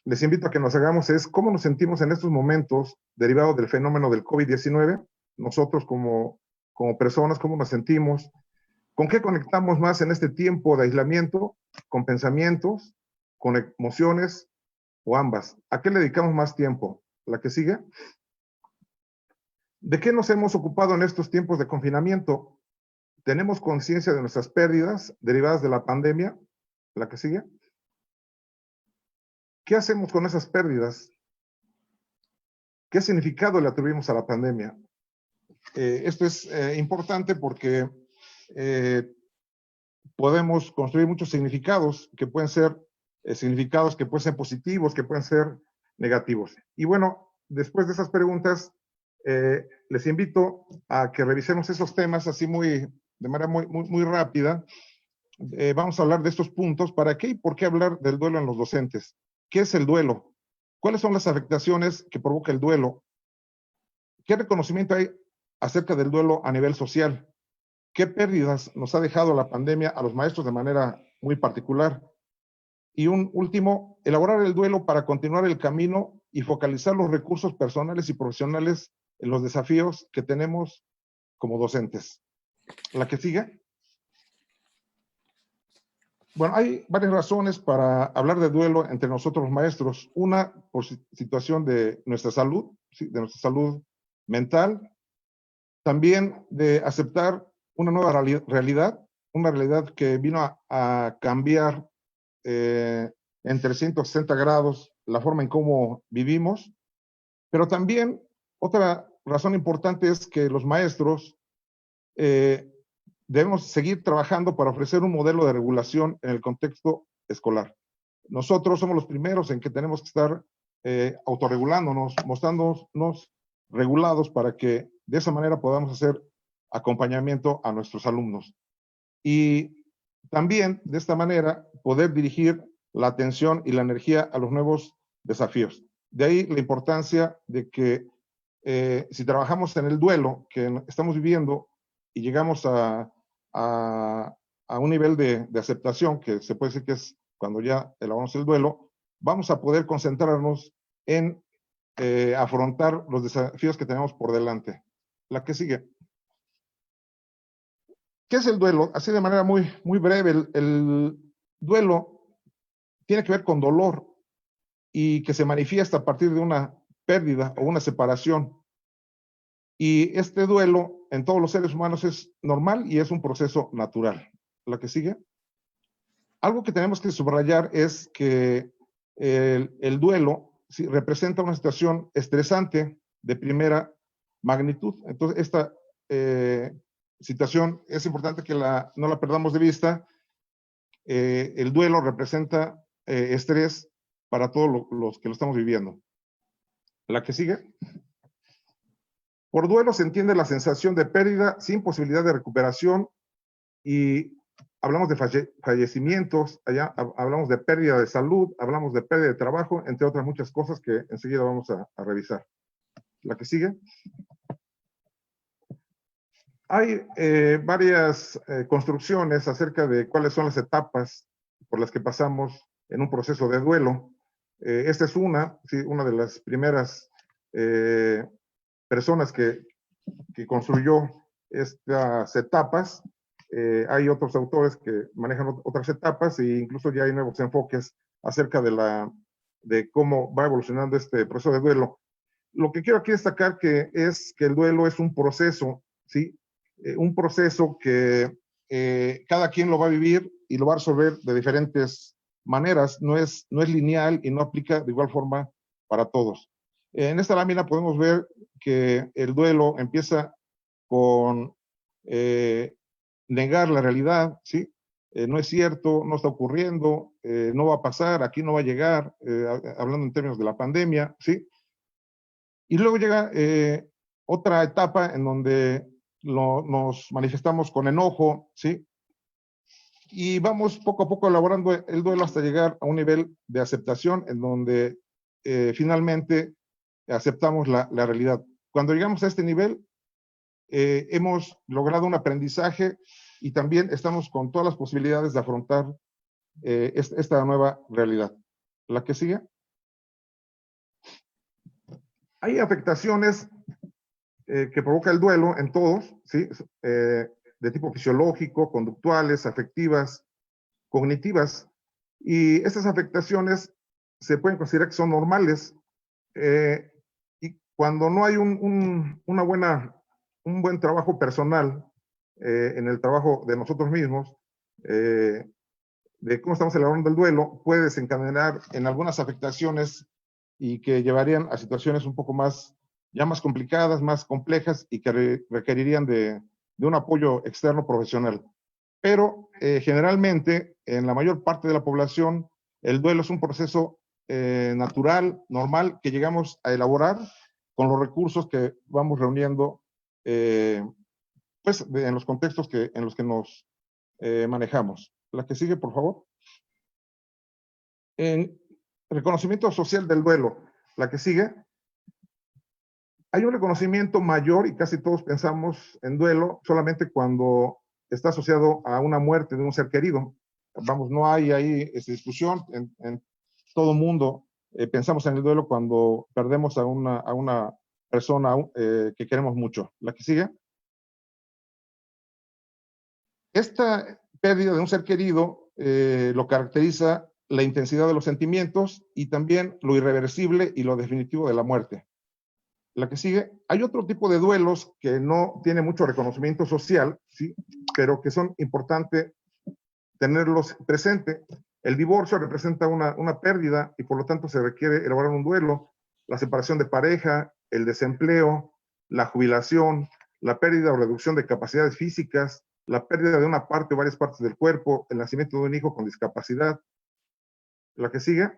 les invito a que nos hagamos es, ¿cómo nos sentimos en estos momentos derivados del fenómeno del COVID-19? Nosotros como personas, ¿cómo nos sentimos? ¿Con qué conectamos más en este tiempo de aislamiento? ¿Con pensamientos? ¿Con emociones? ¿O ambas? ¿A qué le dedicamos más tiempo? ¿La que sigue? ¿De qué nos hemos ocupado en estos tiempos de confinamiento? ¿Tenemos conciencia de nuestras pérdidas derivadas de la pandemia? ¿La que sigue? ¿Qué hacemos con esas pérdidas? ¿Qué significado le atribuimos a la pandemia? Esto es importante porque podemos construir muchos significados que pueden ser positivos, que pueden ser negativos. Y bueno, después de esas preguntas, les invito a que revisemos esos temas así de manera muy rápida. Vamos a hablar de estos puntos. ¿Para qué y por qué hablar del duelo en los docentes? ¿Qué es el duelo? ¿Cuáles son las afectaciones que provoca el duelo? ¿Qué reconocimiento hay acerca del duelo a nivel social? ¿Qué pérdidas nos ha dejado la pandemia a los maestros de manera muy particular? Y un último, elaborar el duelo para continuar el camino y focalizar los recursos personales y profesionales en los desafíos que tenemos como docentes. ¿La que sigue? Bueno, hay varias razones para hablar de duelo entre nosotros los maestros. Una, por situación de nuestra salud, ¿sí? De nuestra salud mental. También de aceptar una nueva realidad, una realidad que vino a cambiar en 360 grados la forma en cómo vivimos. Pero también otra razón importante es que los maestros debemos seguir trabajando para ofrecer un modelo de regulación en el contexto escolar. Nosotros somos los primeros en que tenemos que estar autorregulándonos, mostrándonos regulados para que de esa manera podamos hacer acompañamiento a nuestros alumnos. Y también de esta manera poder dirigir la atención y la energía a los nuevos desafíos. De ahí la importancia de que si trabajamos en el duelo que estamos viviendo y llegamos a un nivel de aceptación, que se puede decir que es cuando ya elaboramos el duelo, vamos a poder concentrarnos en afrontar los desafíos que tenemos por delante. La que sigue. ¿Qué es el duelo? Así de manera muy breve, el duelo tiene que ver con dolor y que se manifiesta a partir de una pérdida o una separación. Y este duelo en todos los seres humanos es normal y es un proceso natural. La que sigue. Algo que tenemos que subrayar es que el duelo sí, representa una situación estresante de primera magnitud. Entonces, esta situación es importante que no la perdamos de vista. El duelo representa estrés para todos los que lo estamos viviendo. La que sigue. Por duelo se entiende la sensación de pérdida sin posibilidad de recuperación y hablamos de fallecimientos, allá hablamos de pérdida de salud, hablamos de pérdida de trabajo, entre otras muchas cosas que enseguida vamos a revisar. La que sigue. Hay varias construcciones acerca de cuáles son las etapas por las que pasamos en un proceso de duelo. Esta es una de las primeras personas que construyó estas etapas. Hay otros autores que manejan otras etapas e incluso ya hay nuevos enfoques acerca de cómo va evolucionando este proceso de duelo. Lo que quiero aquí destacar es que el duelo es un proceso, ¿sí? Un proceso que cada quien lo va a vivir y lo va a resolver de diferentes maneras. No es lineal y no aplica de igual forma para todos. En esta lámina podemos ver que el duelo empieza con negar la realidad, ¿sí? No es cierto, no está ocurriendo, no va a pasar, aquí no va a llegar, hablando en términos de la pandemia, ¿sí? Y luego llega otra etapa en donde nos manifestamos con enojo, ¿sí? Y vamos poco a poco elaborando el duelo hasta llegar a un nivel de aceptación en donde finalmente aceptamos la realidad. Cuando llegamos a este nivel, hemos logrado un aprendizaje y también estamos con todas las posibilidades de afrontar esta nueva realidad. La que sigue. Hay afectaciones que provoca el duelo en todos, ¿sí? De tipo fisiológico, conductuales, afectivas, cognitivas. Y estas afectaciones se pueden considerar que son normales. Y cuando no hay un buen trabajo personal en el trabajo de nosotros mismos, de cómo estamos elaborando el duelo, puede desencadenar en algunas afectaciones y que llevarían a situaciones un poco más complicadas, más complejas y que requerirían de un apoyo externo profesional. Pero generalmente, en la mayor parte de la población, el duelo es un proceso natural, normal, que llegamos a elaborar con los recursos que vamos reuniendo pues, en los contextos en los que nos manejamos. La que sigue, por favor. En reconocimiento social del duelo, la que sigue. Hay un reconocimiento mayor y casi todos pensamos en duelo solamente cuando está asociado a una muerte de un ser querido. Vamos, no hay ahí esa discusión. En todo mundo pensamos en el duelo cuando perdemos a una persona que queremos mucho. La que sigue. Esta pérdida de un ser querido lo caracteriza la intensidad de los sentimientos y también lo irreversible y lo definitivo de la muerte. La que sigue. Hay otro tipo de duelos que no tiene mucho reconocimiento social, ¿sí? Pero que son importantes tenerlos presente. El divorcio representa una pérdida y por lo tanto se requiere elaborar un duelo. La separación de pareja, el desempleo, la jubilación, la pérdida o reducción de capacidades físicas, la pérdida de una parte o varias partes del cuerpo, el nacimiento de un hijo con discapacidad. La que sigue.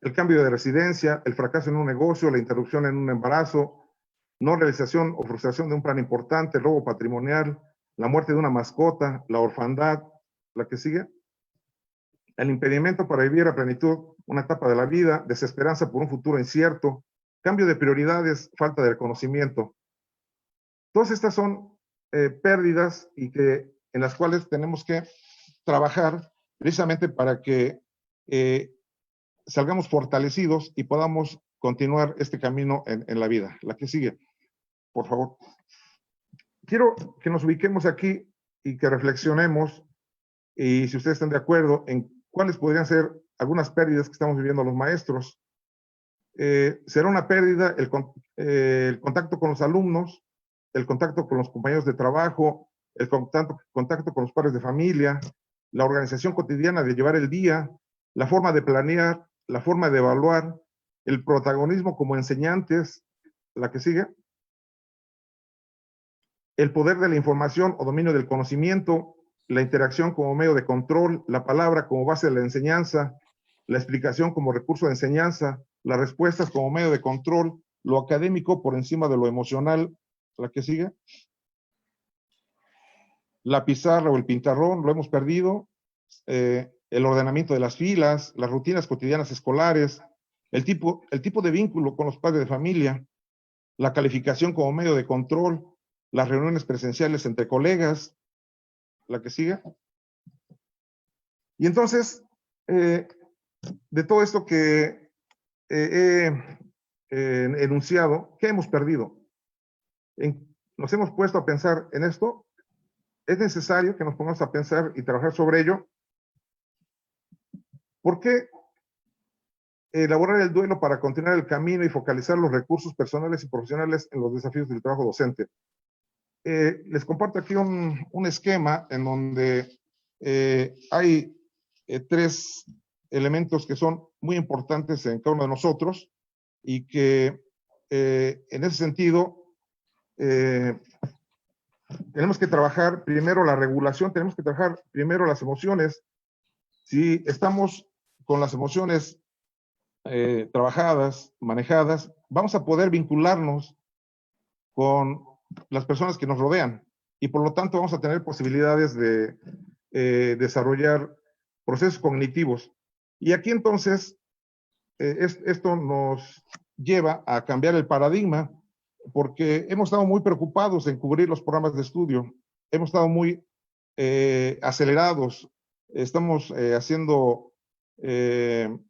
El cambio de residencia, el fracaso en un negocio, la interrupción en un embarazo, no realización o frustración de un plan importante, el robo patrimonial, la muerte de una mascota, la orfandad. La que sigue. El impedimento para vivir a plenitud una etapa de la vida, desesperanza por un futuro incierto, cambio de prioridades, falta de reconocimiento. Todas estas son pérdidas y en las cuales tenemos que trabajar precisamente para que salgamos fortalecidos y podamos continuar este camino en la vida. La que sigue, por favor. Quiero que nos ubiquemos aquí y que reflexionemos, y si ustedes están de acuerdo, en cuáles podrían ser algunas pérdidas que estamos viviendo los maestros. Será una pérdida el contacto con los alumnos, el contacto con los compañeros de trabajo, el contacto con los padres de familia, la organización cotidiana de llevar el día, la forma de planear, la forma de evaluar, el protagonismo como enseñantes. La que sigue. El poder de la información o dominio del conocimiento, la interacción como medio de control, la palabra como base de la enseñanza, la explicación como recurso de enseñanza, las respuestas como medio de control, lo académico por encima de lo emocional. La que sigue. La pizarra o el pintarrón, lo hemos perdido. El ordenamiento de las filas, las rutinas cotidianas escolares, el tipo de vínculo con los padres de familia, la calificación como medio de control, las reuniones presenciales entre colegas. La que sigue. Y entonces, de todo esto que he enunciado, ¿qué hemos perdido? Nos hemos puesto a pensar en esto. Es necesario que nos pongamos a pensar y trabajar sobre ello. ¿Por qué elaborar el duelo para continuar el camino y focalizar los recursos personales y profesionales en los desafíos del trabajo docente? Les comparto aquí un esquema en donde hay 3 elementos que son muy importantes en cada uno de nosotros y que en ese sentido tenemos que trabajar primero la regulación, tenemos que trabajar primero las emociones. Si estamos con las emociones trabajadas, manejadas, vamos a poder vincularnos con las personas que nos rodean y por lo tanto vamos a tener posibilidades de desarrollar procesos cognitivos. Y aquí entonces esto nos lleva a cambiar el paradigma, porque hemos estado muy preocupados en cubrir los programas de estudio, hemos estado muy acelerados, estamos haciendo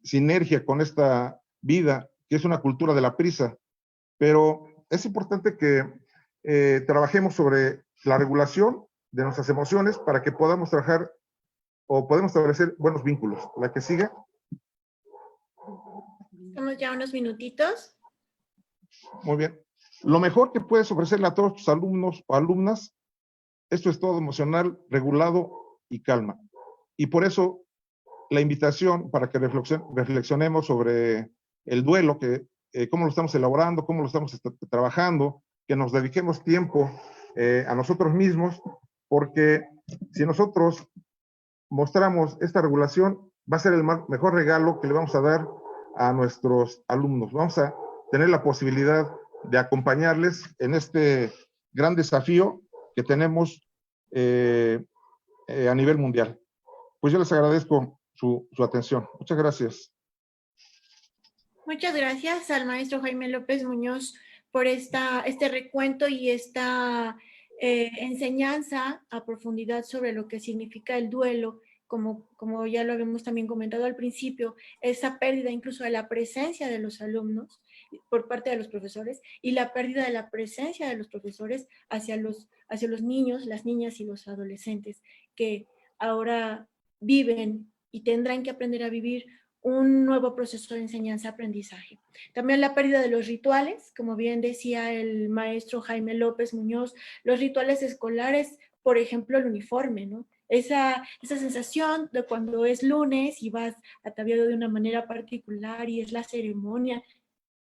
sinergia con esta vida, que es una cultura de la prisa, pero es importante que trabajemos sobre la regulación de nuestras emociones para que podamos trabajar o podemos establecer buenos vínculos. La que sigue. Estamos ya unos minutitos. Muy bien. Lo mejor que puedes ofrecerle a todos tus alumnos o alumnas es tu estado emocional regulado y calma. Y por eso la invitación para que reflexionemos sobre el duelo, cómo lo estamos elaborando, cómo lo estamos trabajando, que nos dediquemos tiempo a nosotros mismos, porque si nosotros mostramos esta regulación, va a ser el mejor regalo que le vamos a dar a nuestros alumnos. Vamos a tener la posibilidad de acompañarles en este gran desafío que tenemos a nivel mundial. Pues yo les agradezco su atención. Muchas gracias. Muchas gracias al maestro Jaime López Muñoz por este recuento y esta enseñanza a profundidad sobre lo que significa el duelo, como ya lo habíamos también comentado al principio, esa pérdida incluso de la presencia de los alumnos por parte de los profesores y la pérdida de la presencia de los profesores hacia los niños, las niñas y los adolescentes que ahora viven y tendrán que aprender a vivir un nuevo proceso de enseñanza-aprendizaje. También la pérdida de los rituales, como bien decía el maestro Jaime López Muñoz, los rituales escolares, por ejemplo, el uniforme, ¿no? Esa sensación de cuando es lunes y vas ataviado de una manera particular y es la ceremonia,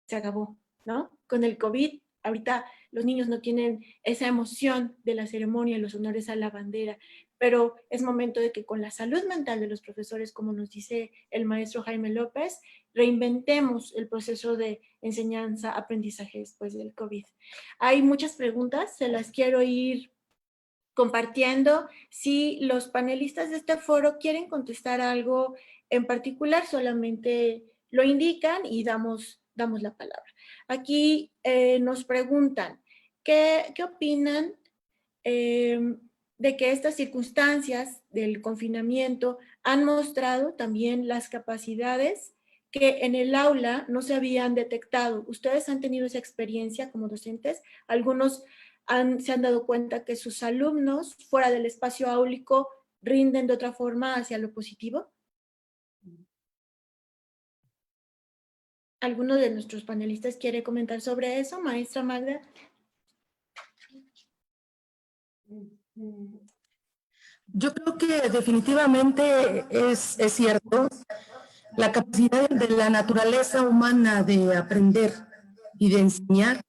se acabó, ¿no? Con el COVID, ahorita los niños no tienen esa emoción de la ceremonia y los honores a la bandera, pero es momento de que con la salud mental de los profesores, como nos dice el maestro Jaime López, reinventemos el proceso de enseñanza-aprendizaje después del COVID. Hay muchas preguntas, se las quiero ir compartiendo. Si los panelistas de este foro quieren contestar algo en particular, solamente lo indican y damos la palabra. Aquí nos preguntan, ¿qué opinan de que estas circunstancias del confinamiento han mostrado también las capacidades que en el aula no se habían detectado? ¿Ustedes han tenido esa experiencia como docentes? Algunos se han dado cuenta que sus alumnos fuera del espacio áulico rinden de otra forma hacia lo positivo. ¿Alguno de nuestros panelistas quiere comentar sobre eso? Maestra Magda. Yo creo que definitivamente es cierto. La capacidad de la naturaleza humana de aprender y de enseñar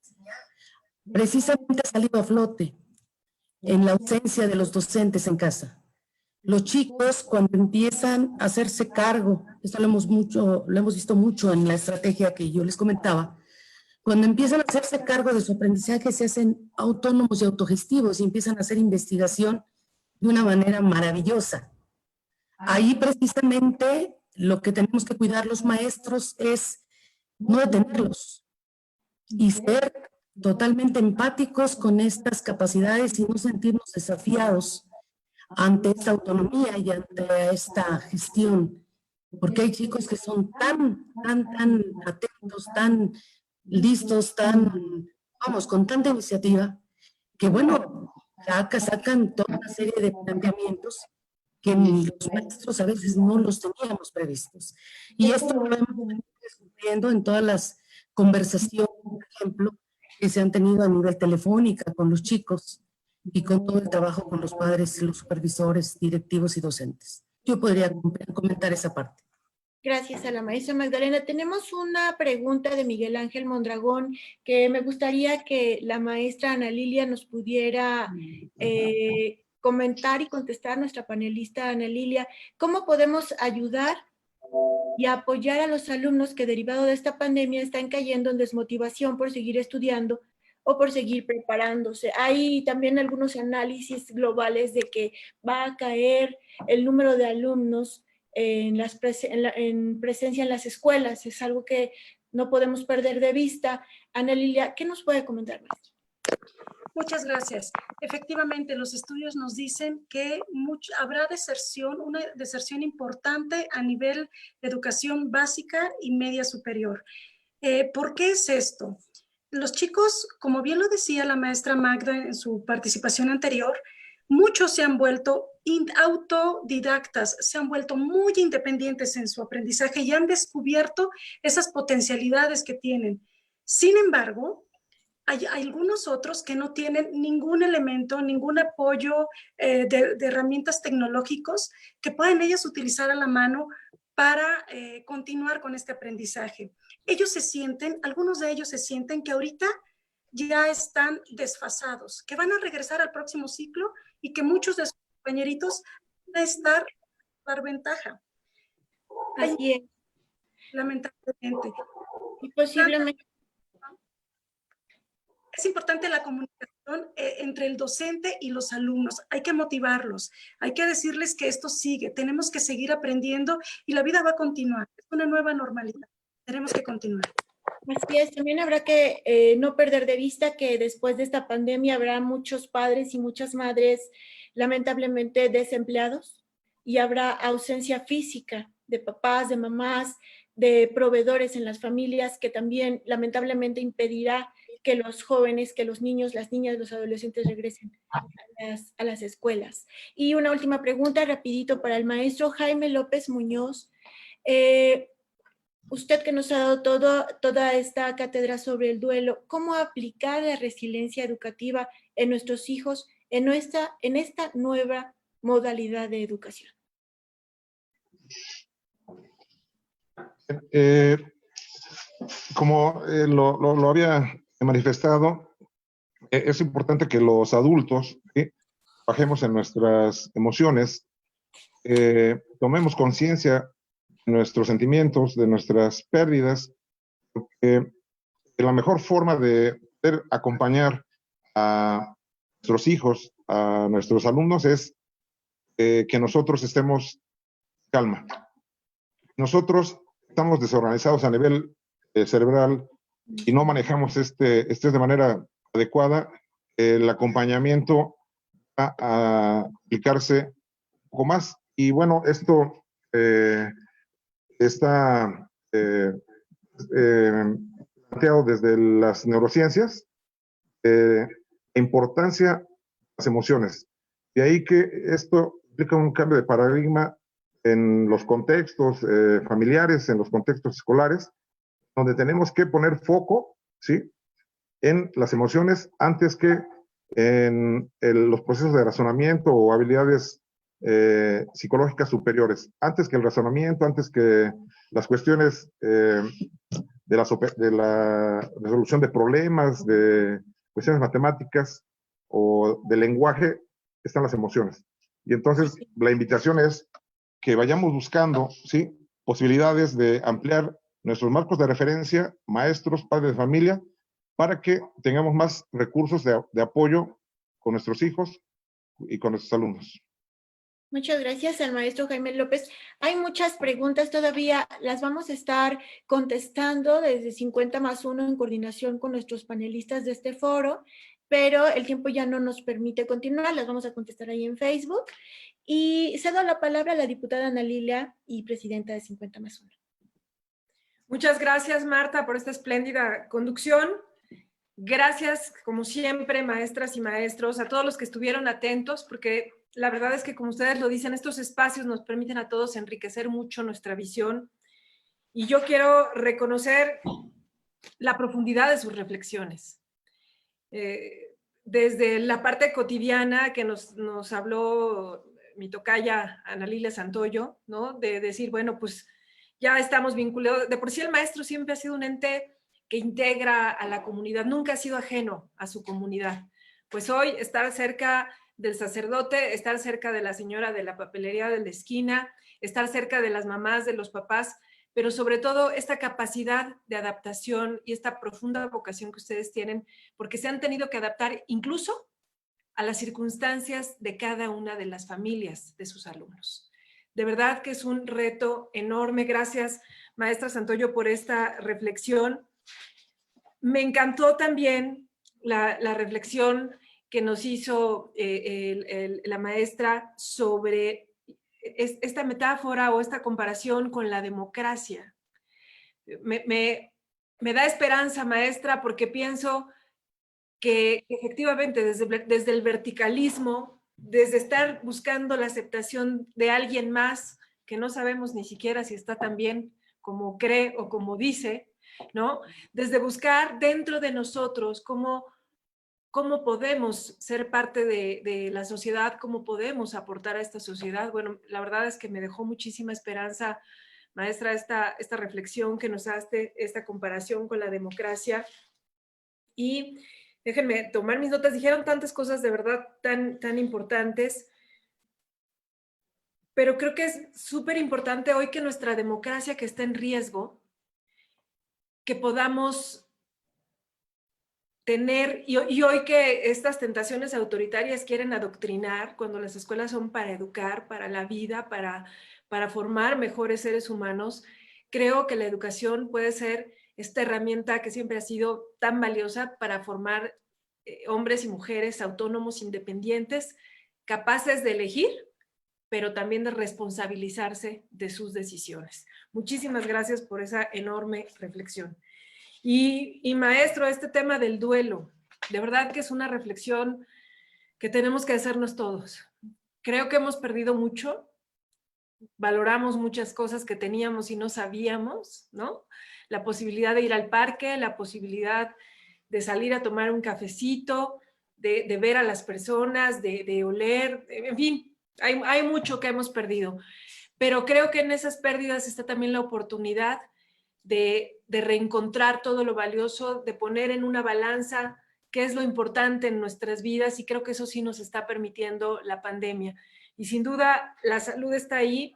precisamente ha salido a flote en la ausencia de los docentes en casa. Los chicos, cuando empiezan a hacerse cargo, esto lo hemos visto mucho en la estrategia que yo les comentaba, cuando empiezan a hacerse cargo de su aprendizaje, se hacen autónomos y autogestivos y empiezan a hacer investigación de una manera maravillosa. Ahí precisamente lo que tenemos que cuidar los maestros es no detenerlos y ser totalmente empáticos con estas capacidades y no sentirnos desafiados ante esta autonomía y ante esta gestión, porque hay chicos que son tan atentos, tan listos, con tanta iniciativa, que bueno, sacan toda una serie de planteamientos que los maestros a veces no los teníamos previstos. Y esto lo hemos venido descubriendo en todas las conversaciones, por ejemplo, que se han tenido a nivel telefónica con los chicos y con todo el trabajo con los padres, los supervisores, directivos y docentes. Yo podría comentar esa parte. Gracias a la maestra Magdalena. Tenemos una pregunta de Miguel Ángel Mondragón que me gustaría que la maestra Ana Lilia nos pudiera comentar y contestar, nuestra panelista Ana Lilia. ¿Cómo podemos ayudar y apoyar a los alumnos que derivado de esta pandemia están cayendo en desmotivación por seguir estudiando o por seguir preparándose? Hay también algunos análisis globales de que va a caer el número de alumnos en presencia en las escuelas. Es algo que no podemos perder de vista. Ana Lilia, ¿qué nos puede comentar, maestra? Muchas gracias. Efectivamente, los estudios nos dicen que habrá deserción, una deserción importante a nivel de educación básica y media superior. ¿Por qué es esto? Los chicos, como bien lo decía la maestra Magda en su participación anterior, muchos se han vuelto autodidactas, se han vuelto muy independientes en su aprendizaje y han descubierto esas potencialidades que tienen. Sin embargo, hay algunos otros que no tienen ningún elemento, ningún apoyo de herramientas tecnológicos que pueden ellos utilizar a la mano para continuar con este aprendizaje. Algunos de ellos se sienten que ahorita ya están desfasados, que van a regresar al próximo ciclo y que muchos de sus compañeritos van a dar ventaja. Así es. Lamentablemente. Y posiblemente. Es importante la comunicación entre el docente y los alumnos. Hay que motivarlos, hay que decirles que esto sigue, tenemos que seguir aprendiendo y la vida va a continuar. Es una nueva normalidad. Tenemos que continuar. Así es, también habrá que no perder de vista que después de esta pandemia habrá muchos padres y muchas madres lamentablemente desempleados y habrá ausencia física de papás, de mamás, de proveedores en las familias que también lamentablemente impedirá que los jóvenes, que los niños, las niñas, los adolescentes regresen a las escuelas. Y una última pregunta rapidito para el maestro Jaime López Muñoz. Usted que nos ha dado toda esta cátedra sobre el duelo, ¿cómo aplicar la resiliencia educativa en nuestros hijos en esta nueva modalidad de educación? Como lo había manifestado, es importante que los adultos, ¿sí?, bajemos en nuestras emociones, tomemos conciencia de nuestros sentimientos, de nuestras pérdidas, porque la mejor forma de poder acompañar a nuestros hijos, a nuestros alumnos, es que nosotros estemos calma. Nosotros estamos desorganizados a nivel cerebral y no manejamos esto de manera adecuada. El acompañamiento va a aplicarse un poco más. Y bueno, esto está planteado desde las neurociencias, la importancia de las emociones. De ahí que esto implica un cambio de paradigma en los contextos familiares, en los contextos escolares, donde tenemos que poner foco, ¿sí?, en las emociones antes que en los procesos de razonamiento o habilidades psicológicas superiores. Antes que el razonamiento, antes que las cuestiones de la resolución de problemas, de cuestiones matemáticas o de lenguaje, están las emociones. Y entonces la invitación es que vayamos buscando, ¿sí?, posibilidades de ampliar nuestros marcos de referencia, maestros, padres de familia, para que tengamos más recursos de apoyo con nuestros hijos y con nuestros alumnos. Muchas gracias al maestro Jaime López. Hay muchas preguntas todavía, las vamos a estar contestando desde 50+1 en coordinación con nuestros panelistas de este foro, pero el tiempo ya no nos permite continuar, las vamos a contestar ahí en Facebook. Y cedo la palabra a la diputada Ana Lilia y presidenta de 50+1. Muchas gracias, Marta, por esta espléndida conducción. Gracias, como siempre, maestras y maestros, a todos los que estuvieron atentos, porque la verdad es que, como ustedes lo dicen, estos espacios nos permiten a todos enriquecer mucho nuestra visión. Y yo quiero reconocer la profundidad de sus reflexiones. Desde la parte cotidiana que nos habló mi tocaya Ana Lilia Santoyo, ¿no?, de decir, bueno, pues ya estamos vinculados. De por sí el maestro siempre ha sido un ente que integra a la comunidad, nunca ha sido ajeno a su comunidad. Pues hoy estar cerca del sacerdote, estar cerca de la señora de la papelería de la esquina, estar cerca de las mamás, de los papás, pero sobre todo esta capacidad de adaptación y esta profunda vocación que ustedes tienen, porque se han tenido que adaptar incluso a las circunstancias de cada una de las familias de sus alumnos. De verdad que es un reto enorme. Gracias, maestra Santoyo, por esta reflexión. Me encantó también la reflexión que nos hizo la maestra sobre esta metáfora o esta comparación con la democracia. Me da esperanza, maestra, porque pienso que efectivamente desde el verticalismo, desde estar buscando la aceptación de alguien más, que no sabemos ni siquiera si está tan bien como cree o como dice, ¿no? Desde buscar dentro de nosotros cómo podemos ser parte de la sociedad, cómo podemos aportar a esta sociedad. Bueno, la verdad es que me dejó muchísima esperanza, maestra, esta reflexión que nos hace, esta comparación con la democracia. Y déjenme tomar mis notas, dijeron tantas cosas de verdad tan importantes, pero creo que es súper importante hoy que nuestra democracia que está en riesgo, que podamos tener, y hoy que estas tentaciones autoritarias quieren adoctrinar, cuando las escuelas son para educar, para la vida, para formar mejores seres humanos, creo que la educación puede ser esta herramienta que siempre ha sido tan valiosa para formar hombres y mujeres autónomos, independientes, capaces de elegir, pero también de responsabilizarse de sus decisiones. Muchísimas gracias por esa enorme reflexión. Y maestro, este tema del duelo, de verdad que es una reflexión que tenemos que hacernos todos. Creo que hemos perdido mucho, valoramos muchas cosas que teníamos y no sabíamos, ¿no? La posibilidad de ir al parque, la posibilidad de salir a tomar un cafecito, de ver a las personas, de oler, en fin, hay mucho que hemos perdido. Pero creo que en esas pérdidas está también la oportunidad de reencontrar todo lo valioso, de poner en una balanza qué es lo importante en nuestras vidas, y creo que eso sí nos está permitiendo la pandemia. Y sin duda la salud está ahí.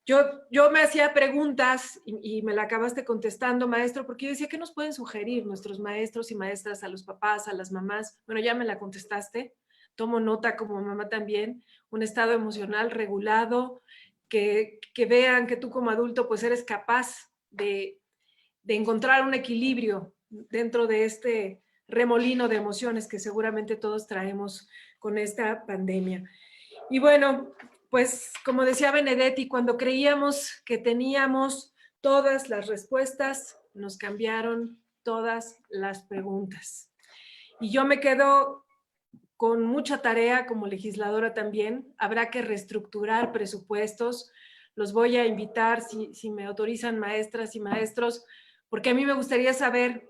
Yo me hacía preguntas y me la acabaste contestando, maestro, porque yo decía, ¿qué nos pueden sugerir nuestros maestros y maestras a los papás, a las mamás? Bueno, ya me la contestaste. Tomo nota como mamá también. Un estado emocional regulado, que vean que tú como adulto pues eres capaz de encontrar un equilibrio dentro de este remolino de emociones que seguramente todos traemos con esta pandemia. Y bueno, pues como decía Benedetti, cuando creíamos que teníamos todas las respuestas, nos cambiaron todas las preguntas. Y yo me quedo con mucha tarea como legisladora también. Habrá que reestructurar presupuestos. Los voy a invitar, si me autorizan, maestras y maestros, porque a mí me gustaría saber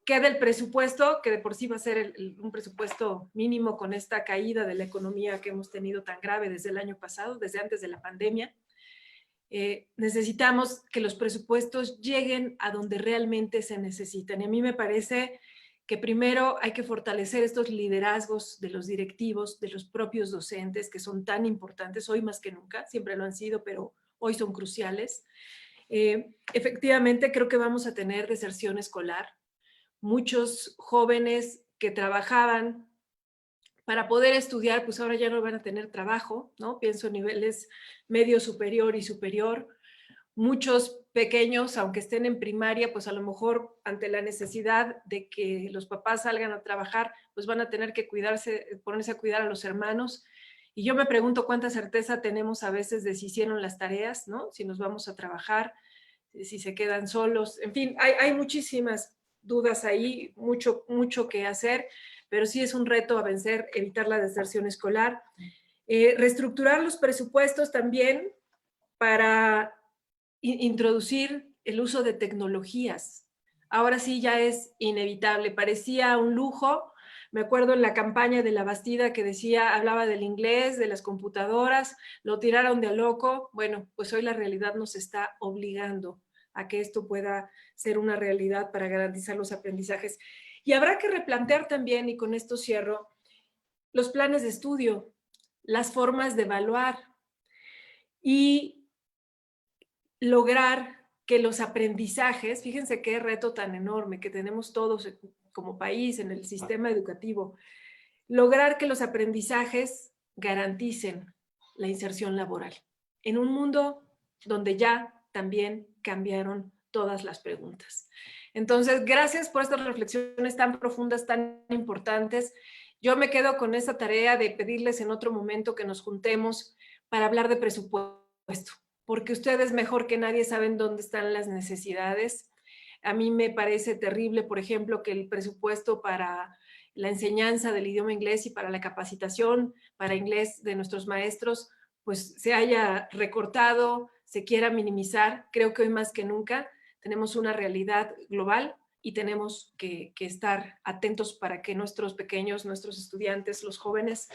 qué del presupuesto, que de por sí va a ser un presupuesto mínimo con esta caída de la economía que hemos tenido tan grave desde el año pasado, desde antes de la pandemia. Necesitamos que los presupuestos lleguen a donde realmente se necesitan. Y a mí me parece que primero hay que fortalecer estos liderazgos de los directivos, de los propios docentes, que son tan importantes hoy más que nunca, siempre lo han sido, pero hoy son cruciales. Efectivamente, creo que vamos a tener deserción escolar. Muchos jóvenes que trabajaban para poder estudiar, pues ahora ya no van a tener trabajo, ¿no? Pienso en niveles medio, superior y superior. Muchos pequeños, aunque estén en primaria, pues a lo mejor ante la necesidad de que los papás salgan a trabajar, pues van a tener que ponerse a cuidar a los hermanos. Y yo me pregunto cuánta certeza tenemos a veces de si hicieron las tareas, ¿no? Si nos vamos a trabajar, si se quedan solos. En fin, hay muchísimas dudas ahí, mucho que hacer, pero sí es un reto a vencer, evitar la deserción escolar. Reestructurar los presupuestos también para introducir el uso de tecnologías. Ahora sí ya es inevitable, parecía un lujo. Me acuerdo en la campaña de la Bastida que decía, hablaba del inglés, de las computadoras, lo tiraron de a loco. Bueno, pues hoy la realidad nos está obligando a que esto pueda ser una realidad para garantizar los aprendizajes. Y habrá que replantear también, y con esto cierro, los planes de estudio, las formas de evaluar y lograr que los aprendizajes, fíjense qué reto tan enorme que tenemos todos como país en el sistema educativo, lograr que los aprendizajes garanticen la inserción laboral. en un mundo donde ya también cambiaron todas las preguntas. Entonces, gracias por estas reflexiones tan profundas, tan importantes. Yo me quedo con esta tarea de pedirles en otro momento que nos juntemos para hablar de presupuesto, porque ustedes mejor que nadie saben dónde están las necesidades. A mí me parece terrible, por ejemplo, que el presupuesto para la enseñanza del idioma inglés y para la capacitación para inglés de nuestros maestros, pues se haya recortado, se quiera minimizar. Creo que hoy más que nunca tenemos una realidad global y tenemos que estar atentos para que nuestros pequeños, nuestros estudiantes, los jóvenes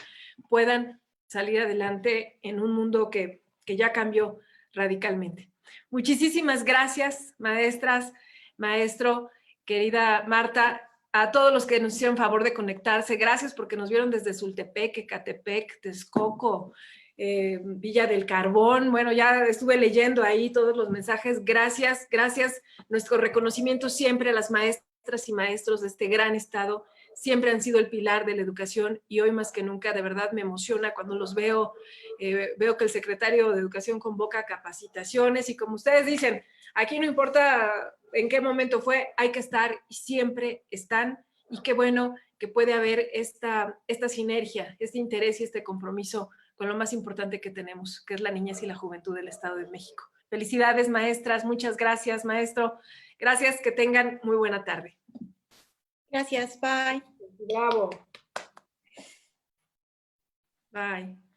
puedan salir adelante en un mundo que ya cambió radicalmente. Muchísimas gracias, maestras, maestro, querida Marta, a todos los que nos hicieron favor de conectarse. Gracias porque nos vieron desde Sultepec, Ecatepec, Texcoco, Villa del Carbón. Bueno, ya estuve leyendo ahí todos los mensajes. Gracias, gracias. Nuestro reconocimiento siempre a las maestras y maestros de este gran estado. Siempre han sido el pilar de la educación y hoy más que nunca de verdad me emociona cuando los veo. Veo que el secretario de Educación convoca capacitaciones y como ustedes dicen, aquí no importa en qué momento fue, hay que estar y siempre están. Y qué bueno que puede haber esta sinergia, este interés y este compromiso con lo más importante que tenemos, que es la niñez y la juventud del Estado de México. Felicidades, maestras. Muchas gracias, maestro. Gracias, que tengan muy buena tarde. Gracias, bye. Bravo. Bye.